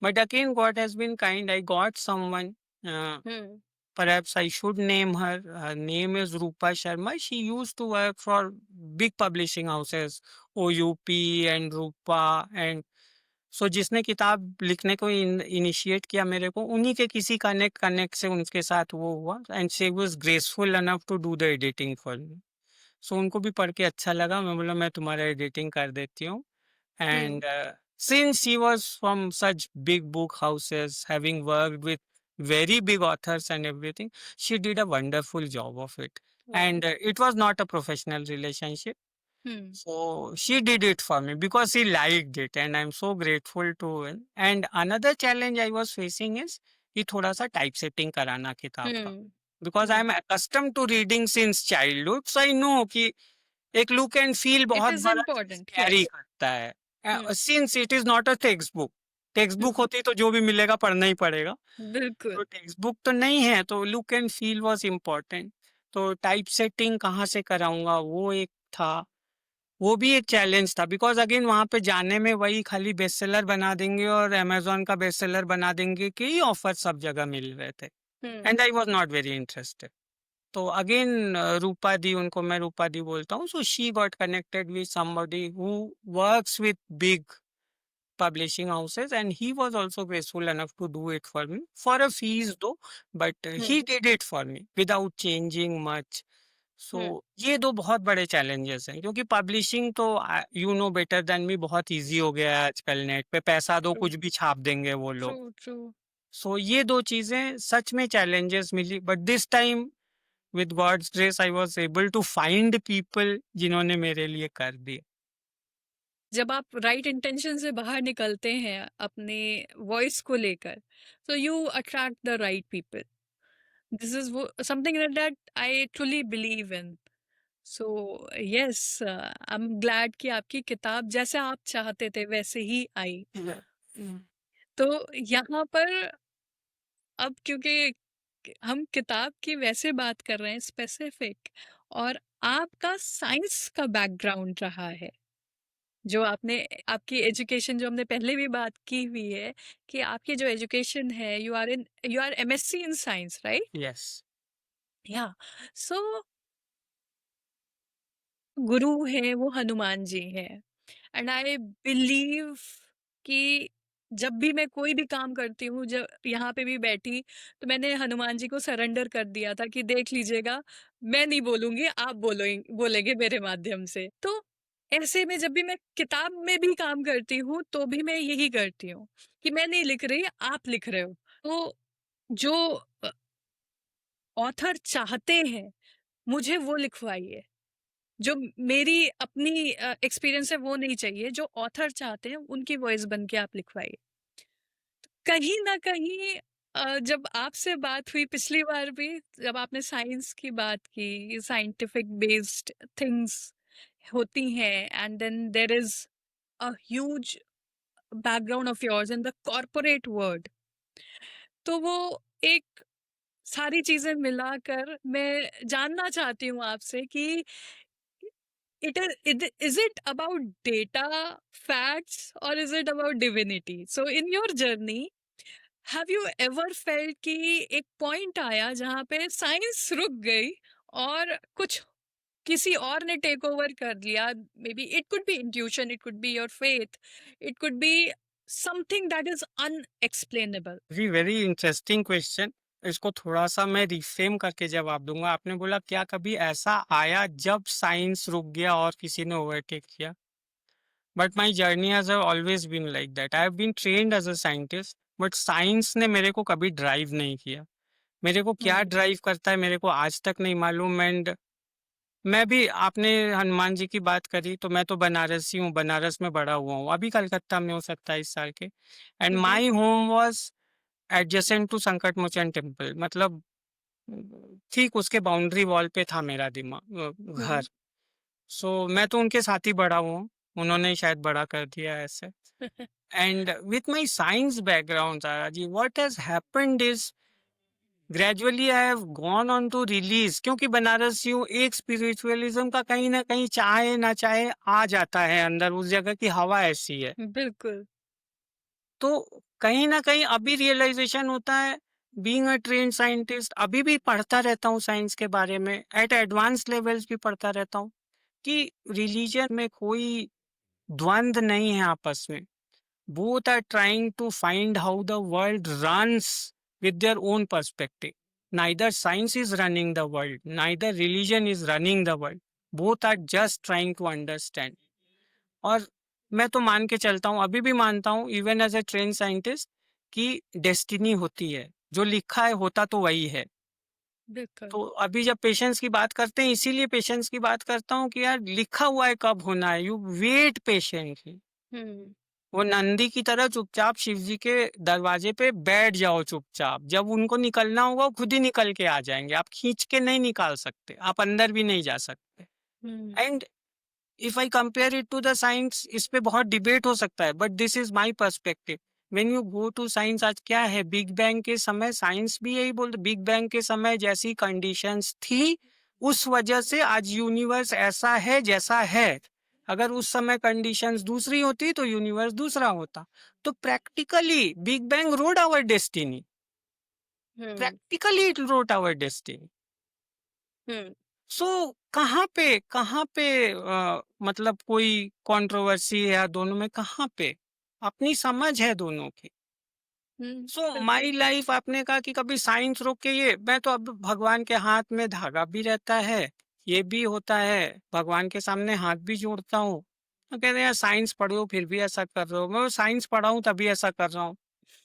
but again God has been kind, I got someone, hmm. perhaps I should name her. Her name is Rupa Sharma. She used to work for big publishing houses, OUP and Rupa, and सो जिसने किताब लिखने को initiate किया मेरे को, उन्हीं के किसी कनेक्ट से उनके साथ वो हुआ, and she was graceful enough to do the editing for me. So उनको भी पढ़ के अच्छा लगा, मैं बोला मैं तुम्हारा एडिटिंग कर देती हूँ। हम्म। And since she was from such big book houses, having worked with very big authors and everything, she did a wonderful job of it. वाह। And it was not a professional relationship. Hmm. So she did it for me because she liked it, and I'm so grateful to her. And another challenge I was facing is कि थोड़ा सा type setting कराना किताब का, hmm. Because I hmm. Am accustomed to reading since childhood, so I know कि एक look and feel it बहुत is बड़ा चीज इम्पोर्टेंट, कैरी यस। करता हम्म। है, since it is not a text book. Text book होती तो जो भी मिलेगा पढ़ना ही पड़ेगा, बिल्कुल। तो टेक्स्ट बुक तो नहीं है, तो look and feel was important. तो टाइप सेटिंग कहाँ से कराऊंगा वो एक था, वो भी एक चैलेंज था, बिकॉज अगेन वहां पे जाने में वही खाली बेस्ट सेलर बना देंगे और अमेजोन का बेस्ट सेलर बना देंगे कि ऑफर सब जगह मिल रहे थे, hmm. And I was not very interested. तो अगेन रूपा दी, उनको मैं रूपा दी बोलता हूँ, so she got connected with somebody who works with big publishing houses, and he was also graceful enough to do it for me for a fees though, but he hmm. did it for me without changing much. सो हम्म। ये दो बहुत बड़े challenges हैं, क्योंकि publishing तो you know better than me बहुत easy हो गया है आजकल, नेट पे पैसा दो ट्रू। कुछ भी छाप देंगे वो ट्रू। लोग। ट्रू। सो ये दो चीजें सच में चैलेंजेस मिली, but this time with God's grace I was able to find people जिन्होंने मेरे लिए कर दिया। जब आप राइट इंटेंशन से बाहर निकलते हैं अपने वॉइस को लेकर, so you attract the right people. This is something that I truly believe in. So yes, I'm glad कि आपकी किताब जैसे आप चाहते थे वैसे ही आई। Yeah. Mm. तो यहाँ पर अब क्योंकि हम किताब की वैसे बात कर रहे हैं स्पेसिफिक, और आपका साइंस का बैकग्राउंड रहा है, जो आपने आपकी एजुकेशन जो हमने पहले भी बात की हुई है कि आपकी जो एजुकेशन है, you are MSc in science, right? Yes. Yeah. सो गुरु है वो हनुमान जी हैं, एंड आई बिलीव कि जब भी मैं कोई भी काम करती हूँ, जब यहाँ पे भी बैठी, तो मैंने हनुमान जी को सरेंडर कर दिया था कि देख लीजिएगा, मैं नहीं बोलूंगी, आप बोलेंगे मेरे माध्यम से। तो ऐसे में जब भी मैं किताब में भी काम करती हूँ तो भी मैं यही करती हूँ कि मैं नहीं लिख रही, आप लिख रहे हो। तो जो ऑथर चाहते हैं मुझे वो लिखवाइए, जो मेरी अपनी एक्सपीरियंस है वो नहीं चाहिए, जो ऑथर चाहते हैं उनकी वॉइस बन के आप लिखवाइए। कहीं ना कहीं जब आपसे बात हुई पिछली बार भी, जब आपने साइंस की बात की, साइंटिफिक बेस्ड थिंग्स होती हैं, and then there is a huge background of yours in the corporate world, तो वो एक सारी चीजें मिलाकर मैं जानना चाहती हूँ आपसे कि is it about data, facts, or is it about divinity? So in your journey, have you ever felt कि एक पॉइंट आया जहाँ पे साइंस रुक गई और कुछ किसी और ने टेक ओवर कर लिया? May be it could be intuition, it could be your faith, it could be something that is unexplainable. Very very interesting question. इसको थोड़ा सा मैं रिफ्रेम करके जवाब दूंगा। आपने बोला क्या कभी ऐसा आया जब साइंस रुक गया और किसी ने ओवरटेक किया, but my journey has always been like that. I have been trained as a scientist, but science ने मेरे को कभी ड्राइव नहीं किया। मेरे को क्या हम्म। ड्राइव करता है मेरे को आज तक नहीं मालूम। एंड मैं भी, आपने हनुमान जी की बात करी तो मैं तो बनारसी हूँ, बनारस में बड़ा हुआ हूँ, अभी कलकत्ता में हो 27 साल के। And hmm. My home was adjacent to Sankat Mochan temple, मतलब ठीक उसके बाउंड्री वॉल पे था मेरा घर। हम्म। सो मैं तो उनके साथ ही बड़ा हुआ हूँ, उन्होंने ही शायद बड़ा कर दिया ऐसे। And with my science background, Saraji, what has happened is gradually I have gone on to release, क्योंकि बनारस यूं एक स्पिरिचुअलिज्म का कहीं ना कहीं चाहे ना चाहे आ जाता है अंदर, उस जगह की हवा ऐसी है। बिल्कुल। तो कहीं ना कहीं अभी रियलाइजेशन होता है, बीइंग अ ट्रेन साइंटिस्ट अभी भी पढ़ता रहता हूँ साइंस के बारे में, एट एडवांस लेवल्स भी पढ़ता रहता हूँ कि रिलीजन में कोई द्वंद्व नहीं है आपस में। both are trying to find how the world runs with their own perspective. Neither science is running the world, neither religion is running the world. Both are just trying to understand. और मैं तो मान के चलता हूँ, अभी भी मानता हूँ, even as a train scientist, कि डेस्टिनी होती है, जो लिखा है होता तो वही है। बिल्कुल। तो अभी जब पेशेंस की बात करते हैं, इसीलिए पेशेंस की बात करता हूँ कि यार लिखा हुआ है कब होना है, यू वेट पेशेंटली। हम्म। वो नंदी की तरह चुपचाप शिव जी के दरवाजे पे बैठ जाओ चुपचाप, जब उनको निकलना होगा वो खुद ही निकल के आ जाएंगे, आप खींच के नहीं निकाल सकते, आप अंदर भी नहीं जा सकते। Hmm. And if I compare it to the science, इस पे बहुत डिबेट हो सकता है, but this is my perspective. When you go to science, आज क्या है, बिग बैंग के समय साइंस भी यही बोलते, बिग बैंग के समय जैसी कंडीशंस थी उस वजह से आज यूनिवर्स ऐसा है जैसा है। अगर उस समय कंडीशंस दूसरी होती तो यूनिवर्स दूसरा होता। तो practically big bang wrote our destiny, hmm. Practically it wrote our destiny. Hmm. So कहाँ पे मतलब कोई कंट्रोवर्सी है दोनों में, कहाँ पे अपनी समझ है दोनों की। सो बिल्कुल। माई लाइफ, आपने कहा कि कभी साइंस रोक के, ये मैं तो अब भगवान के हाथ में धागा भी रहता है, ये भी होता है, भगवान के सामने हाथ भी जोड़ता हूँ। तो कहते हैं यार साइंस पढ़े हो फिर भी ऐसा कर रहे हो, मैं साइंस पढ़ा हूँ तभी ऐसा कर रहा हूँ।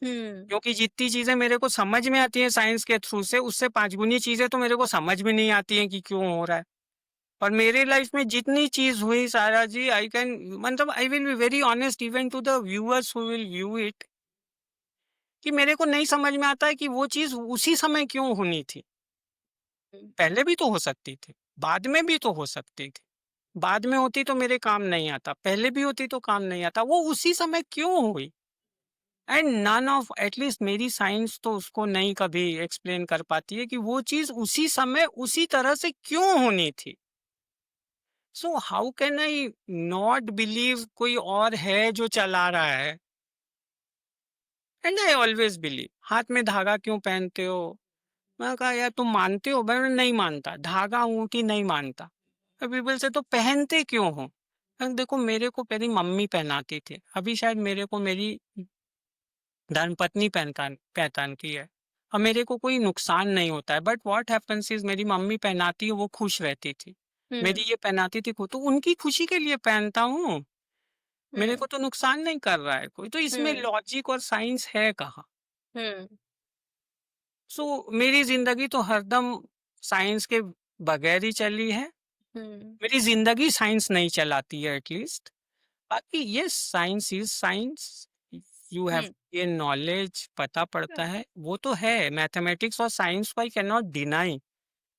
हम्म। क्योंकि जितनी चीजें मेरे को समझ में आती है साइंस के थ्रू से, उससे 5 गुनी चीजें तो मेरे को समझ में नहीं आती हैं कि क्यों हो रहा है। और मेरे लाइफ में जितनी चीज हुई सारा जी, आई कैन, मतलब I will be very honest even to the viewers who will view it, कि मेरे को नहीं समझ में आता है कि वो चीज उसी समय क्यों होनी थी। पहले भी तो हो सकती थी, बाद में भी तो हो सकती थी, बाद में होती तो मेरे काम नहीं आता, पहले भी होती तो काम नहीं आता, वो उसी समय क्यों हुई। एंड नन ऑफ, एटलीस्ट मेरी साइंस तो उसको नहीं कभी एक्सप्लेन कर पाती है कि वो चीज उसी समय उसी तरह से क्यों होनी थी। So how can I not believe कोई और है जो चला रहा है। एंड आई ऑलवेज बिलीव, हाथ में धागा क्यों पहनते हो, मैं कहा यार तुम मानते हो, मैं नहीं मानता, धागा अंगूठी नहीं मानता। पीपल से तो पहनते क्यों हो, देखो मेरे को मेरी मम्मी पहनाती थी, अभी शायद मेरे को मेरी धर्मपत्नी पहचानती है, और मेरे को कोई नुकसान नहीं होता है, बट व्हाट हैपेंस इज मेरी मम्मी पहनाती है वो खुश रहती थी, मेरी हम्म। ये पहनाती थी तो उनकी खुशी के लिए पहनता हूँ, मेरे हम्म। को तो नुकसान नहीं कर रहा है कोई, तो इसमें हम्म। लॉजिक और साइंस है कहाँ। हम्म। सो मेरी जिंदगी तो हरदम साइंस के बगैर ही चली है, हम्म। मेरी जिंदगी साइंस नहीं चलाती है एटलीस्ट। बाकी ये science is science, you have hmm. ये नॉलेज पता पड़ता है, वो तो है, मैथमेटिक्स और साइंस को I can not deny,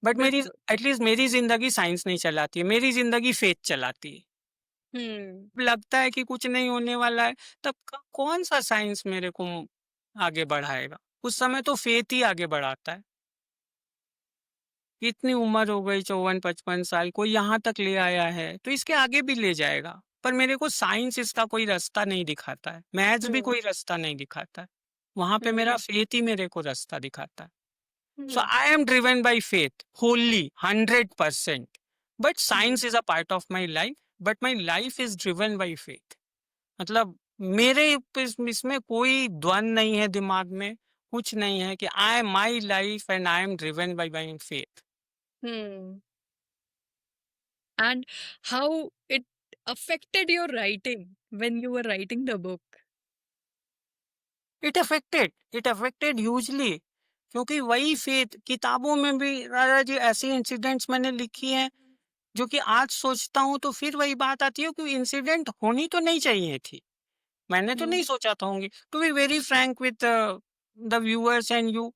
but मेरी, बिल्कुल। एटलीस्ट मेरी जिंदगी साइंस नहीं चलाती है, मेरी जिंदगी फेथ चलाती है। हम्म। लगता है कि कुछ नहीं होने वाला है, तब कौन सा साइंस मेरे को आगे बढ़ाएगा, उस समय तो फेथ ही आगे बढ़ाता है। इतनी उम्र हो गई, 54-55 साल, कोई यहाँ तक ले आया है तो इसके आगे भी ले जाएगा, पर मेरे को साइंस इसका कोई रास्ता नहीं दिखाता है, मैथ्स भी हम्म। कोई रास्ता नहीं दिखाता है, वहां पे मेरा हम्म। फेथ ही मेरे को रास्ता दिखाता है। So hmm. I am driven by faith wholly 100%, but hmm. Science is a part of my life, but my life is driven by faith. मतलब मेरे इसमें कोई द्वंद नहीं है दिमाग में, कुछ नहीं है, कि I am my life and I am driven by my faith. Hmm. And how it affected your writing when you were writing the book. It affected hugely, क्योंकि वही फेथ किताबों में भी राजा जी ऐसी इंसिडेंट्स मैंने लिखी हैं जो कि आज सोचता हूँ तो फिर वही बात आती है कि इंसिडेंट होनी तो नहीं चाहिए थी, मैंने तो हम्म। नहीं सोचा था होंगी। To be very frank with the viewers and you,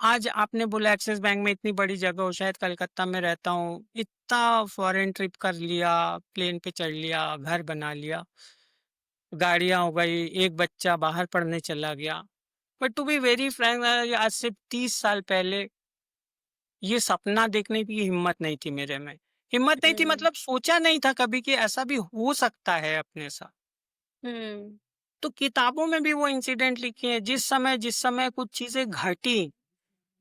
आज आपने बोला एक्सिस बैंक में इतनी बड़ी जगह हो, शायद कलकत्ता में रहता हूँ, इतना फॉरेन ट्रिप कर लिया, प्लेन पे चढ़ लिया, घर बना लिया, गाड़ियां हो गई, एक बच्चा बाहर पढ़ने चला गया। But to be very frank, आज से 30 साल पहले ये सपना देखने की हिम्मत नहीं थी मेरे में। हिम्मत नहीं थी हम्म मतलब सोचा नहीं था कभी कि ऐसा भी हो सकता है अपने साथ। हम्म तो किताबों में भी वो इंसिडेंट लिखे हैं, जिस समय कुछ चीजें घटी,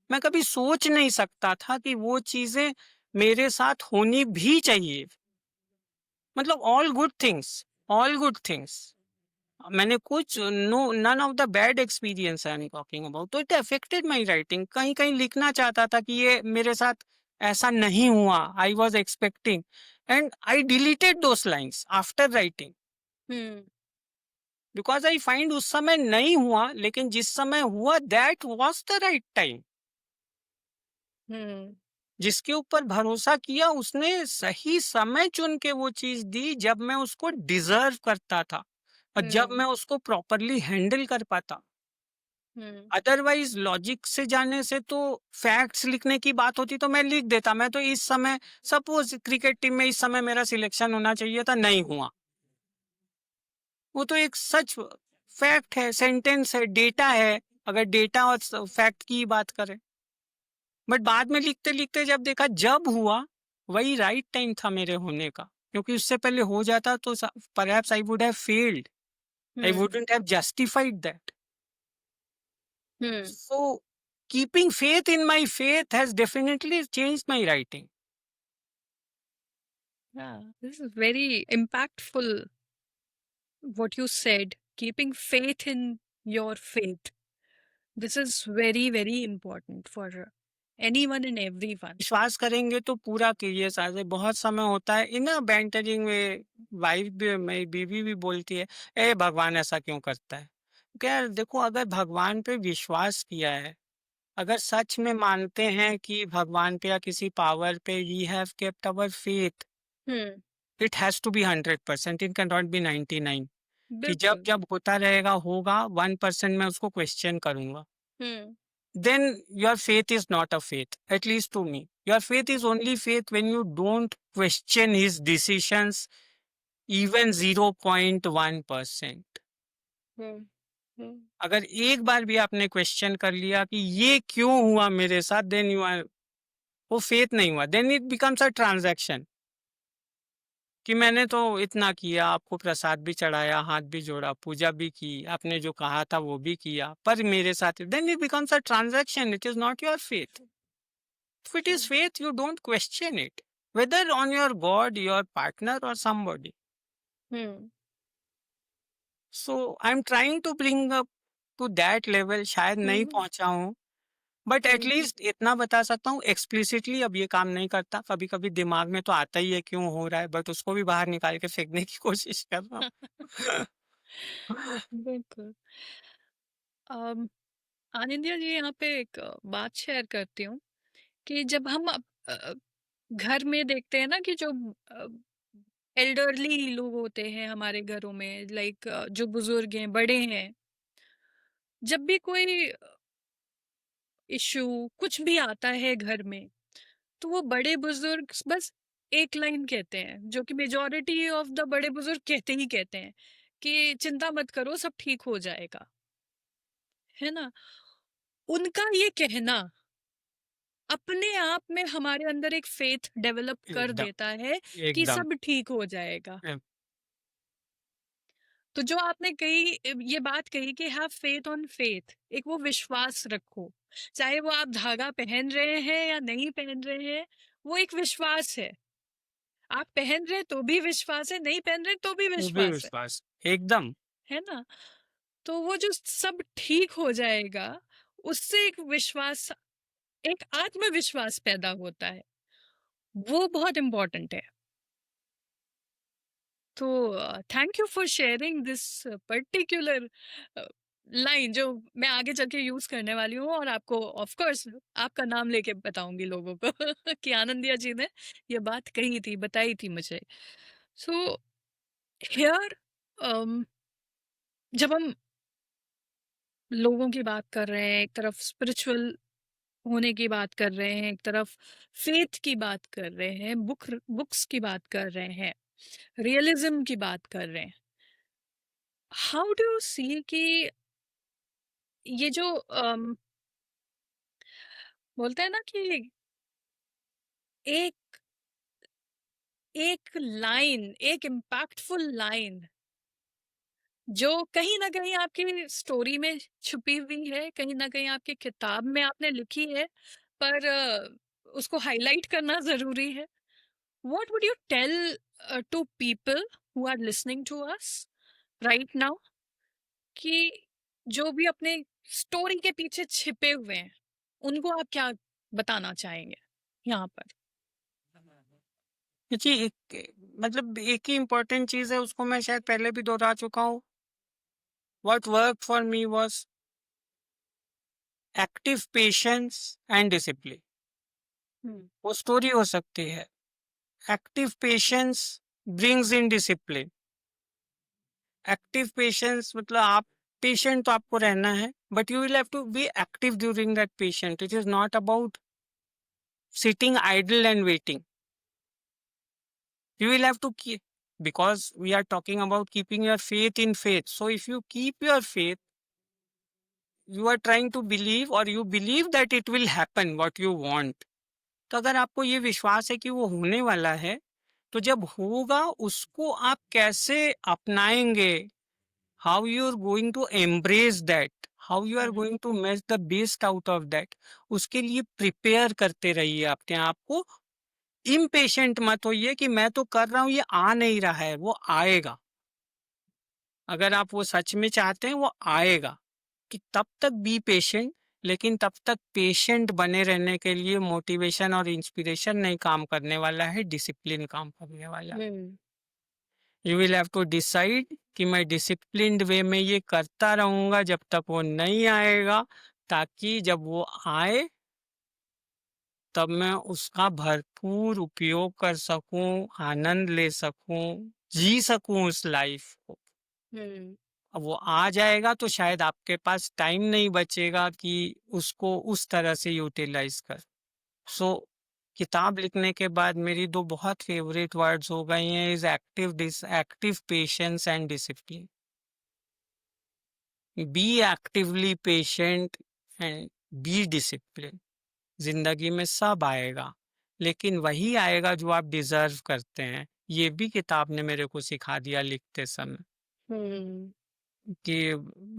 मैं कभी सोच नहीं सकता था कि वो चीजें मेरे साथ होनी भी चाहिए। मतलब ऑल गुड थिंग्स, मैंने कुछ no none of the bad experience I am talking about. तो इट अफेक्टेड माय राइटिंग। कहीं कहीं लिखना चाहता था कि ये मेरे साथ ऐसा नहीं हुआ, I was expecting, and I deleted those lines after writing, hmm because I find उस समय नहीं हुआ, लेकिन जिस समय हुआ that was the right time. Hmm जिसके ऊपर भरोसा किया उसने सही समय चुन के वो चीज दी, जब मैं उसको डिजर्व करता था और जब हम्म मैं उसको प्रॉपरली हैंडल कर पाता। हम्म अदरवाइज लॉजिक से जाने से तो फैक्ट्स लिखने की बात होती तो मैं लिख देता। मैं तो इस समय, सपोज क्रिकेट टीम में इस समय मेरा सिलेक्शन होना चाहिए था, नहीं हुआ, वो तो एक सच फैक्ट है, सेंटेंस है, डेटा है, अगर डेटा और फैक्ट की बात करें। बट बाद में लिखते लिखते जब देखा, जब हुआ वही राइट टाइम था मेरे होने का, क्योंकि उससे पहले हो जाता तो perhaps I would have failed, I hmm wouldn't have justified that. Hmm So, keeping faith in my faith has definitely changed my writing. Yeah, this is very impactful what you said. Keeping faith in your faith. This is very, very important for anyone and everyone. विश्वास करेंगे तो पूरा कीजिए साथ। बहुत समय होता है इन बैंटरिंग में, वाइफ भी, मेरी बीवी भी बोलती है, ए भगवान ऐसा क्यों करता है। क्या देखो, अगर भगवान पे विश्वास किया है, अगर सच में मानते हैं कि भगवान पे या किसी पावर पे we have kept our faith, hmm it has to be 100%, it can not be 99। कि जब बिल्कुल जब होता रहेगा होगा, 1% मैं उसको क्वेश्चन करूंगा, हम्म then your faith is not a faith, at least to me. Your faith is only faith when you don't question his decisions even 0.1%. हम्म हम्म अगर एक बार भी आपने क्वेश्चन कर लिया कि ये क्यों हुआ मेरे साथ, देन यू आर, वो फेथ नहीं हुआ, then it becomes a transaction. कि मैंने तो इतना किया, आपको प्रसाद भी चढ़ाया, हाथ भी जोड़ा, पूजा भी की, आपने जो कहा था वो भी किया, पर मेरे साथ, then it becomes a transaction, it is not your faith. If it is faith, you don't question it, whether on your God, your partner, or somebody. Hmm So I'm trying to bring up to that level. शायद नहीं हम्म पहुंचा हूँ, but hmm at least इतना बता सकता हूँ, explicitly अब ये काम नहीं करता। कभी कभी दिमाग में तो आता ही है क्यों हो रहा है, बट उसको भी बाहर निकाल के फेंकने की कोशिश कर रहा हूँ। बिल्कुल। अम, आनंदिया जी यहाँ पे एक बात शेयर करती हूँ कि जब हम घर में देखते हैं ना कि जो एल्डरली लोग होते हैं हमारे घरों में, लाइक जो बुजुर्ग हैं, बड़े हैं, जब भी कोई इशू कुछ भी आता है घर में, तो वो बड़े बुजुर्ग बस एक लाइन कहते हैं, जो कि मेजोरिटी ऑफ द बड़े बुजुर्ग कहते ही कहते हैं कि चिंता मत करो, सब ठीक हो जाएगा, है ना। उनका ये कहना अपने आप में हमारे अंदर एक फेथ डेवलप कर एकदम, देता है कि एकदम। सब ठीक हो जाएगा। एम, तो जो आपने कही, ये बात कही कि हैव फेथ ऑन फेथ, एक वो विश्वास रखो, चाहे वो आप धागा पहन रहे हैं या नहीं पहन रहे हैं, वो एक विश्वास है। आप पहन रहे तो भी विश्वास है, नहीं पहन रहे तो भी वो भी विश्वास विश्वास, एकदम। है ना। तो वो जो सब ठीक हो जाएगा, उससे एक विश्वास, एक आत्मविश्वास पैदा होता है, वो बहुत इंपॉर्टेंट है। तो thank you for sharing this particular line, जो मैं आगे चल के यूज करने वाली हूँ, और आपको ऑफ कोर्स आपका नाम लेके बताऊंगी लोगों को कि आनंदिया जी ने ये बात कही थी, बताई थी मुझे। सो हियर, जब हम लोगों की बात कर रहे हैं, एक तरफ स्पिरिचुअल होने की बात कर रहे हैं, एक तरफ फेथ की बात कर रहे हैं, बुक्स की बात कर रहे हैं, रियलिज्म की बात कर रहे हैं, हाउ डू यू सी कि ये जो बोलते हैं ना कि एक एक लाइन, एक इम्पैक्टफुल लाइन जो कहीं न कहीं आपकी स्टोरी में छुपी हुई है, कहीं न कहीं आपकी किताब में आपने लिखी है, पर उसको हाइलाइट करना ज़रूरी है। What would you tell to people who are listening to us right now कि जो भी अपने स्टोरी के पीछे छिपे हुए हैं, उनको आप क्या बताना चाहेंगे यहाँ पर? जी, मतलब एक ही इम्पोर्टेंट चीज है, उसको मैं शायद पहले भी दोहरा चुका हूँ। What work for me was active patience and discipline. Hmm, वो स्टोरी हो सकती है। Active patience brings in discipline. Active patience मतलब आप पेशेंट तो आपको रहना है, but you will have to be active during that patient. It is not about sitting idle and waiting. You will have to keep, because we are talking about keeping your faith in faith. So if you keep your faith, you are trying to believe, or you believe that it will happen what you want. तो अगर आपको ये विश्वास है कि वो होने वाला है, तो जब होगा उसको आप कैसे अपनाएंगे, how you are going to embrace that, how you are hmm, going to make the best out of that, उसके लिए प्रिपेयर करते रहिए अपने आप को। इम्पेशेंट मत होइए कि मैं तो कर रहा हूं, ये आ नहीं रहा है, वो आएगा। अगर आप वो सच में चाहते हैं, वो आएगा। कि तब तक बी पेशेंट, लेकिन तब तक पेशेंट बने रहने के लिए मोटिवेशन और इंस्पिरेशन नहीं काम करने वाला है, डिसिप्लिन काम करने वाला है। Hmm, you will have to decide कि मैं डिसिप्लिन्ड वे में ये करता रहूंगा जब तक वो नहीं आएगा, ताकि जब वो आए तब मैं उसका भरपूर उपयोग कर सकूं, आनंद ले सकूं, जी सकूं उस लाइफ को। हुँ, अब वो आ जाएगा तो शायद आपके पास टाइम नहीं बचेगा कि उसको उस तरह से यूटिलाइज कर। सो किताब लिखने के बाद मेरी दो बहुत फेवरेट वर्ड्स हो गई हैं, is active patience and discipline. B actively patient and be discipline. जिंदगी में सब आएगा, लेकिन वही आएगा जो आप डिजर्व करते हैं। ये भी किताब ने मेरे को सिखा दिया लिखते समय हुँ, कि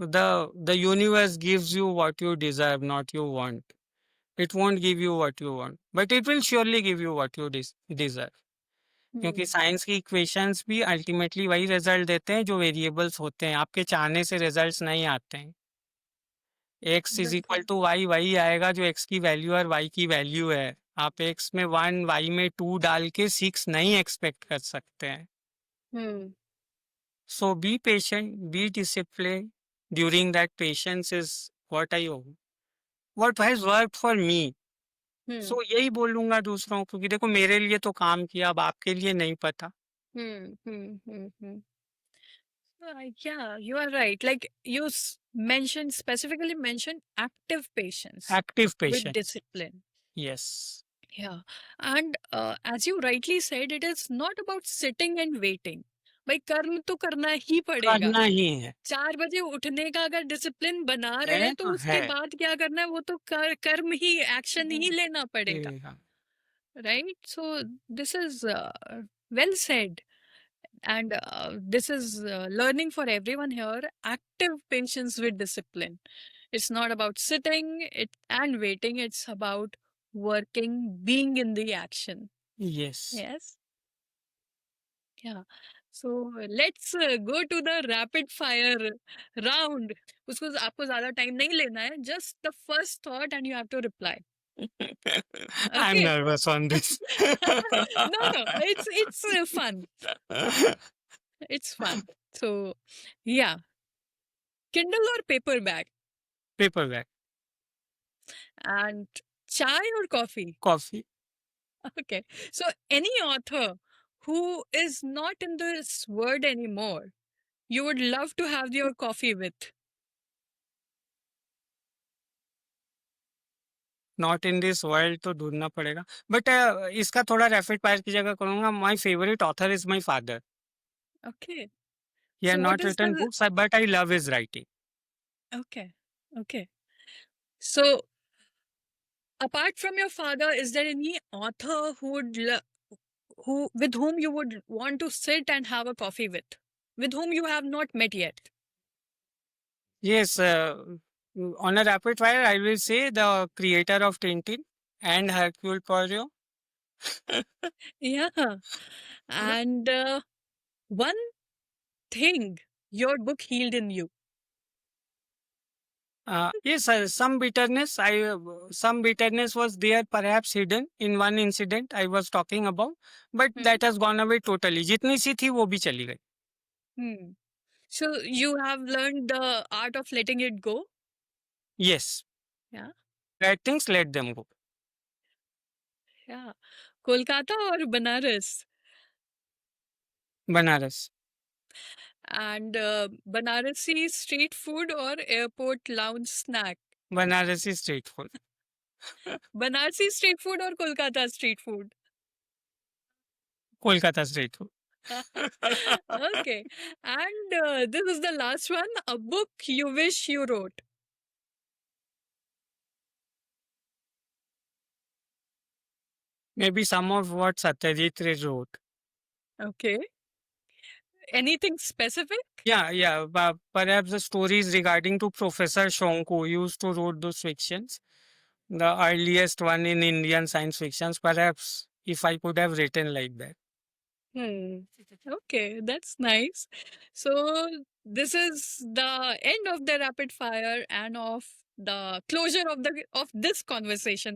the universe gives you what you deserve, not you want. It won't give you what you want, but it will surely give you what you deserve. क्योंकि हुँ, साइंस की इक्वेशंस भी अल्टीमेटली वही रिजल्ट देते हैं जो वेरिएबल्स होते हैं, आपके चाहने से रिजल्ट्स नहीं आते हैं। एक्स इज इक्वल बिल्कुल। टू वाई वही आएगा जो एक्स की वैल्यू और वाई की वैल्यू है। आप एक्स में 1, वाई में 2 डाल के 6 नहीं एक्सपेक्ट कर सकते हैं। Hmm, so be patient, be discipline during that patience is what I hope, what has worked for me. Hmm, so यही बोलूंगा दूसरों को कि देखो मेरे लिए तो काम किया, अब आपके लिए नहीं पता। हुँ, हुँ, हुँ, हुँ। Yeah, you are right. Like you mentioned, specifically mentioned active patience active with patience, discipline. Yes. Yeah. And as you rightly said, it is not about sitting and waiting. भाई कर्म तो करना ही पड़ेगा। करना ही है। 4 बजे उठने का अगर डिसिप्लिन बना रहे है हैं तो तो उसके है। बाद क्या करना है, वो तो कर्म ही, एक्शन ही लेना पड़ेगा। Right? So this is well said. And this is learning for everyone here. Active patience with discipline. It's not about sitting it and waiting. It's about working, being in the action. Yes. Yes. Yeah. So let's go to the rapid fire round. उसको आपको ज्यादा time नहीं लेना है. Just the first thought and you have to reply. I am Okay. Nervous on this. No, no. It's fun. It's fun. So yeah. Kindle or paperback? Paper bag. And chai or coffee? Coffee. Okay. So any author who is not in this word anymore, you would love to have your coffee with. Not in this world तो ढूंढना पड़ेगा, but इसका थोड़ा rapid fire की जगह करूंगा। My favourite author is my father. Okay. He had So what not is written the books, but I love his writing. okay, okay. So apart from your father, is there any author who with whom you would want to sit and have a coffee with whom you have not met yet? Yes, on a rapid fire, I will say the creator of Tintin and Hercule Poirot. Yeah. And one thing your book healed in you. Yes, some bitterness was there, perhaps hidden in one incident I was talking about, but Hmm. that has gone away totally. जितनी सी थी वो भी चली गई. Hmm. So you have learned the art of letting it go. Yes, Yeah. bad things, let them go. Yeah. Kolkata और Banaras. Banaras. And Banarasi street food or airport lounge snack? Banarasi street food. Banarsi street food or Kolkata street food? Kolkata street food. Okay. And this is the last one. A book you wish you wrote. Maybe some of what Satyajit Ray wrote. Okay. Anything specific? Yeah. Perhaps the stories regarding to Professor Shonku used to wrote those fictions. The earliest one in Indian science fictions. Perhaps if I could have written like that. Hmm. Okay, that's nice. So this is the end of the rapid fire and of the closure of this conversation.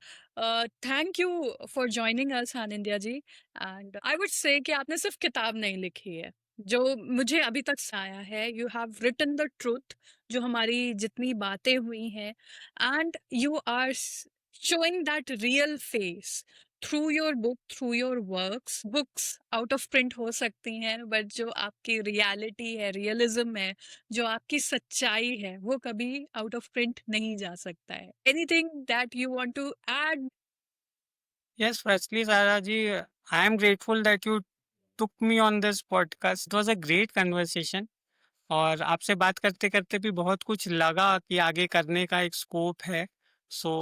Thank you for joining us, Anindya ji. And I would say कि आपने सिर्फ किताब नहीं लिखी है जो मुझे अभी तक आया है. You have written the truth जो हमारी जितनी बातें हुई हैं, and you are showing that real face through your book, through your works. Books out of print हो सकती हैं, बट जो आपकी रियलिटी है, रियलिज्म है, जो आपकी सच्चाई है, वो कभी आउट ऑफ प्रिंट नहीं जा सकता है. Anything that you want to add? Yes, firstly, Sarah ji, I am grateful that you took me on this podcast. It was a great conversation. और आपसे बात करते करते भी बहुत कुछ लगा कि आगे करने का एक स्कोप है. So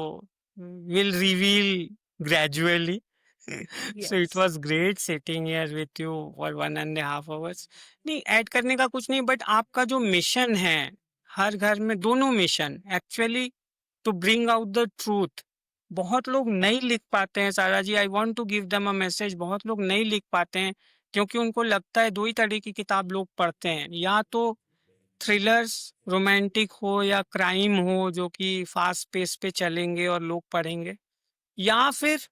will reveal gradually. So it yes. Was great sitting here with you for 1.5 hours. नहीं ऐड करने का कुछ नहीं, बट आपका जो मिशन है हर घर में, दोनों mission actually to bring out the truth. बहुत लोग नहीं लिख पाते हैं Sara ji. I want to give them a message. बहुत लोग नहीं लिख पाते हैं क्योंकि उनको लगता है दो ही तरह की किताब लोग पढ़ते हैं, या तो थ्रिलर्स रोमांटिक हो या क्राइम हो जो कि फास्ट पेस पे चलेंगे और लोग पढ़ेंगे, या फिर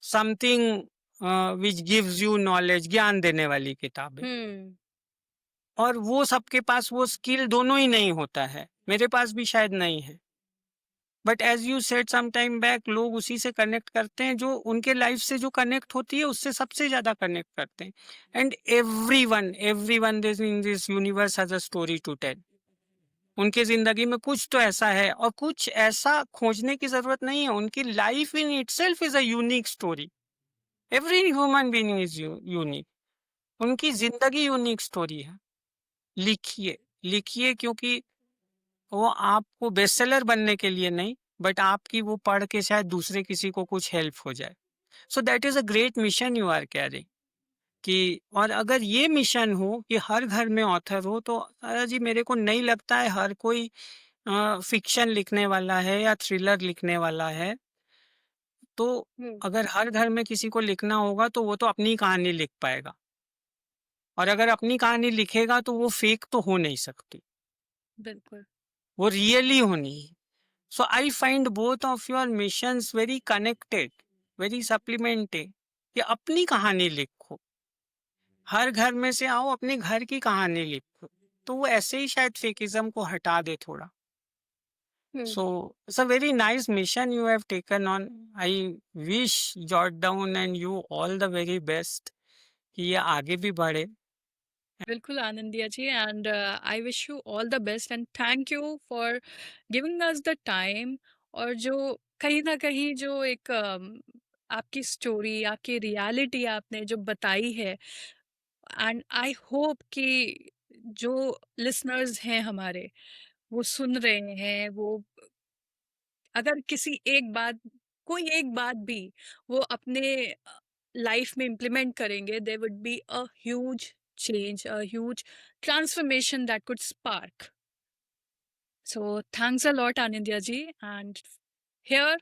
something which gives you knowledge, ज्ञान देने वाली किताबें. हम्म. और वो सबके पास वो स्किल दोनों ही नहीं होता है. मेरे पास भी शायद नहीं है, but as you said some time back, लोग उसी से कनेक्ट करते हैं जो उनके लाइफ से जो कनेक्ट होती है उससे सबसे ज्यादा कनेक्ट करते हैं. And every one this in this universe has a story to tell. उनकी जिंदगी में कुछ तो ऐसा है, और कुछ ऐसा खोजने की जरूरत नहीं है. उनकी life in itself is a unique story. Every human being is unique. उनकी जिंदगी यूनिक स्टोरी है. लिखिए, लिखिए, क्योंकि वो आपको बेस्टसेलर बनने के लिए नहीं, बट आपकी वो पढ़ के शायद दूसरे किसी को कुछ हेल्प हो जाए. So that is a great mission you are carrying. कि और अगर ये मिशन हो कि हर घर में ऑथर हो, तो सारा जी मेरे को नहीं लगता है हर कोई फिक्शन लिखने वाला है या थ्रिलर लिखने वाला है. तो हम्म. अगर हर घर में किसी को लिखना होगा तो वो तो अपनी कहानी लिख पाएगा, और अगर अपनी कहानी लिखेगा तो वो फेक तो हो नहीं सकती, बिल्कुल. वो रियली होनी है. So I find both of your missions very connected, very supplemented. कि अपनी कहानी लिखो, हर घर में से आओ, अपने घर की कहानी लिखो, तो वो ऐसे ही शायद फेकिज्म को हटा दे थोड़ा. हम्म. So it's a very nice mission you have taken on. I wish Jot Down and you all the very best कि ये आगे भी बढ़े. बिल्कुल Anandiya ji. And I wish you all the best and thank you for giving us the time. और जो कहीं ना कहीं जो एक आपकी स्टोरी, आपकी रियलिटी आपने जो बताई है, एंड आई होप कि जो लिसनर्स हैं हमारे, वो सुन रहे हैं, वो अगर किसी एक बात कोई एक बात भी वो अपने लाइफ में इम्प्लीमेंट करेंगे, there would be a huge change, a huge transformation that could spark. So thanks a lot, Anindya ji. And here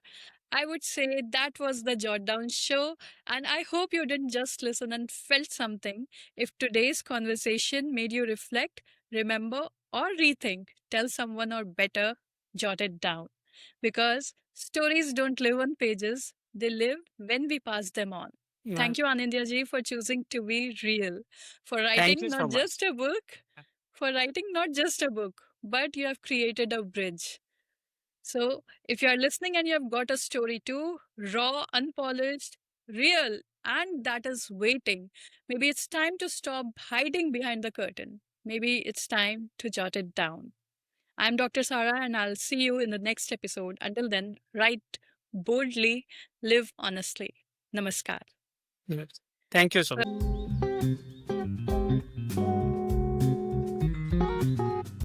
I would say that was the Jot Down show. And I hope you didn't just listen and felt something. If today's conversation made you reflect, remember, or rethink, tell someone, or better, jot it down. Because stories don't live on pages, they live when we pass them on. Yeah. Thank you, Anindya ji, for choosing to be real, for Thank writing you so not much. just a book, but you have created a bridge. So, if you are listening and you have got a story too, raw, unpolished, real, and that is waiting, maybe it's time to stop hiding behind the curtain. Maybe it's time to jot it down. I'm Dr. Sarah, and I'll see you in the next episode. Until then, write boldly, live honestly. Namaskar. Yes. Thank you so much.